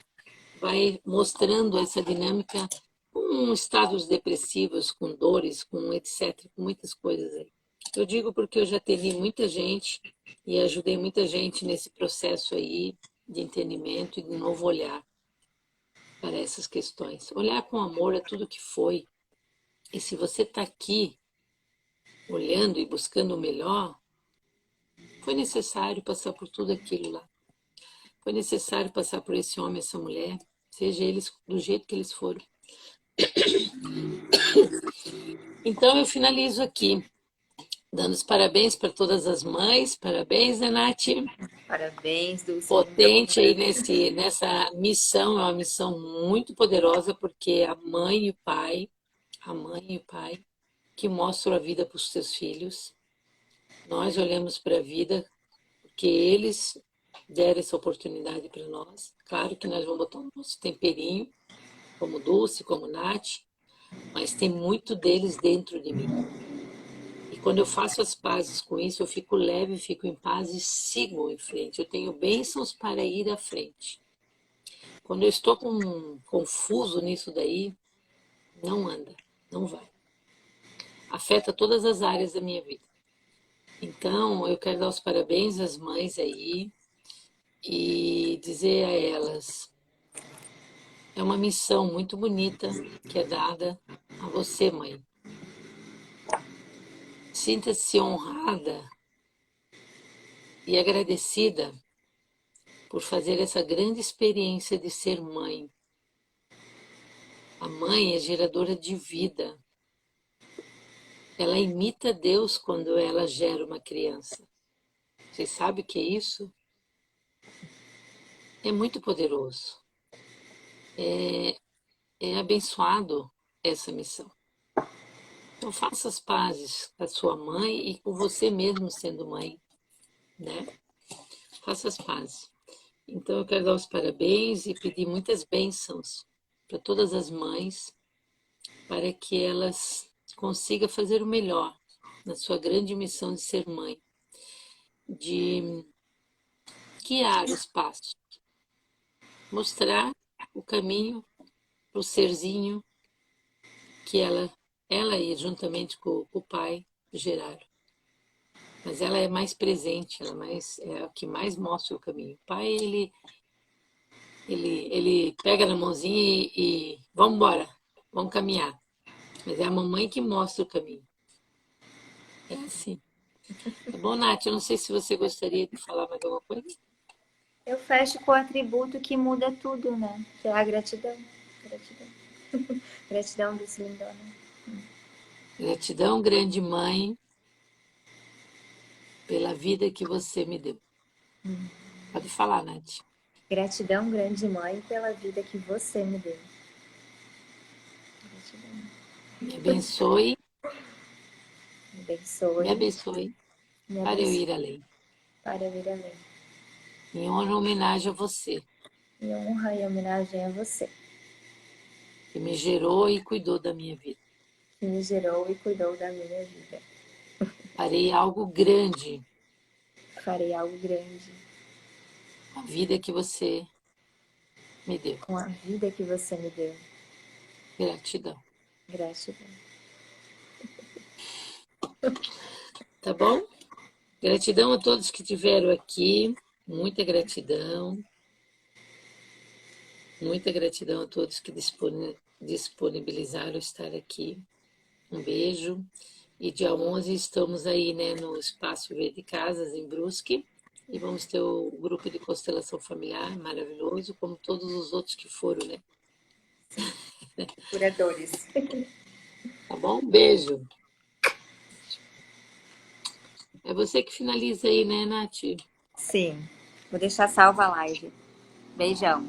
mostrando essa dinâmica com estados depressivos, com dores, com etc., com muitas coisas aí. Eu digo porque eu já atendi muita gente e ajudei muita gente nesse processo aí de entendimento e de novo olhar para essas questões. Olhar com amor a tudo que foi. E se você está aqui olhando e buscando o melhor, foi necessário passar por tudo aquilo lá. Foi necessário passar por esse homem, essa mulher, seja eles do jeito que eles foram. Então eu finalizo aqui, dando os parabéns para todas as mães. Parabéns, né, Nath? Parabéns, Dulce. Potente aí nessa missão, é uma missão muito poderosa, porque a mãe e o pai, que mostram a vida para os seus filhos. Nós olhamos para a vida porque eles deram essa oportunidade para nós. Claro que nós vamos botar o nosso temperinho, como Dulce, como Nath, mas tem muito deles dentro de mim. E quando eu faço as pazes com isso, eu fico leve, fico em paz e sigo em frente. Eu tenho bênçãos para ir à frente. Quando eu estou confuso nisso daí, não anda, não vai. Afeta todas as áreas da minha vida. Então, eu quero dar os parabéns às mães aí e dizer a elas, é uma missão muito bonita que é dada a você, mãe. Sinta-se honrada e agradecida por fazer essa grande experiência de ser mãe. A mãe é geradora de vida. Ela imita Deus quando ela gera uma criança. Você sabe o que é isso? É muito poderoso. É abençoado essa missão. Então faça as pazes com a sua mãe e com você mesmo sendo mãe, né? Faça as pazes. Então eu quero dar os parabéns e pedir muitas bênçãos para todas as mães, para que elas consigam fazer o melhor na sua grande missão de ser mãe, de guiar os passos, mostrar o caminho para o serzinho que ela ia juntamente com o pai geraram. Mas ela é mais presente, é a que mais mostra o caminho. O pai, ele pega na mãozinha e vamos embora, vamos caminhar. Mas é a mamãe que mostra o caminho. É assim. Tá bom, Nath? Eu não sei se você gostaria de falar mais alguma coisa. Eu fecho com o atributo que muda tudo, né? Que é a gratidão. Gratidão. Gratidão desse lindona. Gratidão, grande mãe, pela vida que você me deu. Pode falar, Nath. Gratidão, grande mãe, pela vida que você me deu. Gratidão. Me abençoe, Me me abençoe, abençoe me para eu abençoe ir além. para vir além. Em honra e homenagem a você, Em honra e homenagem a você, que me gerou e cuidou da minha vida. que me gerou e cuidou da minha vida. Farei algo grande Farei algo grande com a vida que você me deu. com a vida que você me deu. Gratidão. Gratidão. Tá bom? Gratidão a todos que estiveram aqui. Muita gratidão. Muita gratidão a todos que disponibilizaram estar aqui. Um beijo. E dia 11 estamos aí, né, no Espaço Verde Casas, em Brusque. E vamos ter o grupo de constelação familiar maravilhoso, como todos os outros que foram, né? Curadores. Tá bom? Um beijo. É você que finaliza aí, né, Nath? Sim. Vou deixar salva a live. Beijão.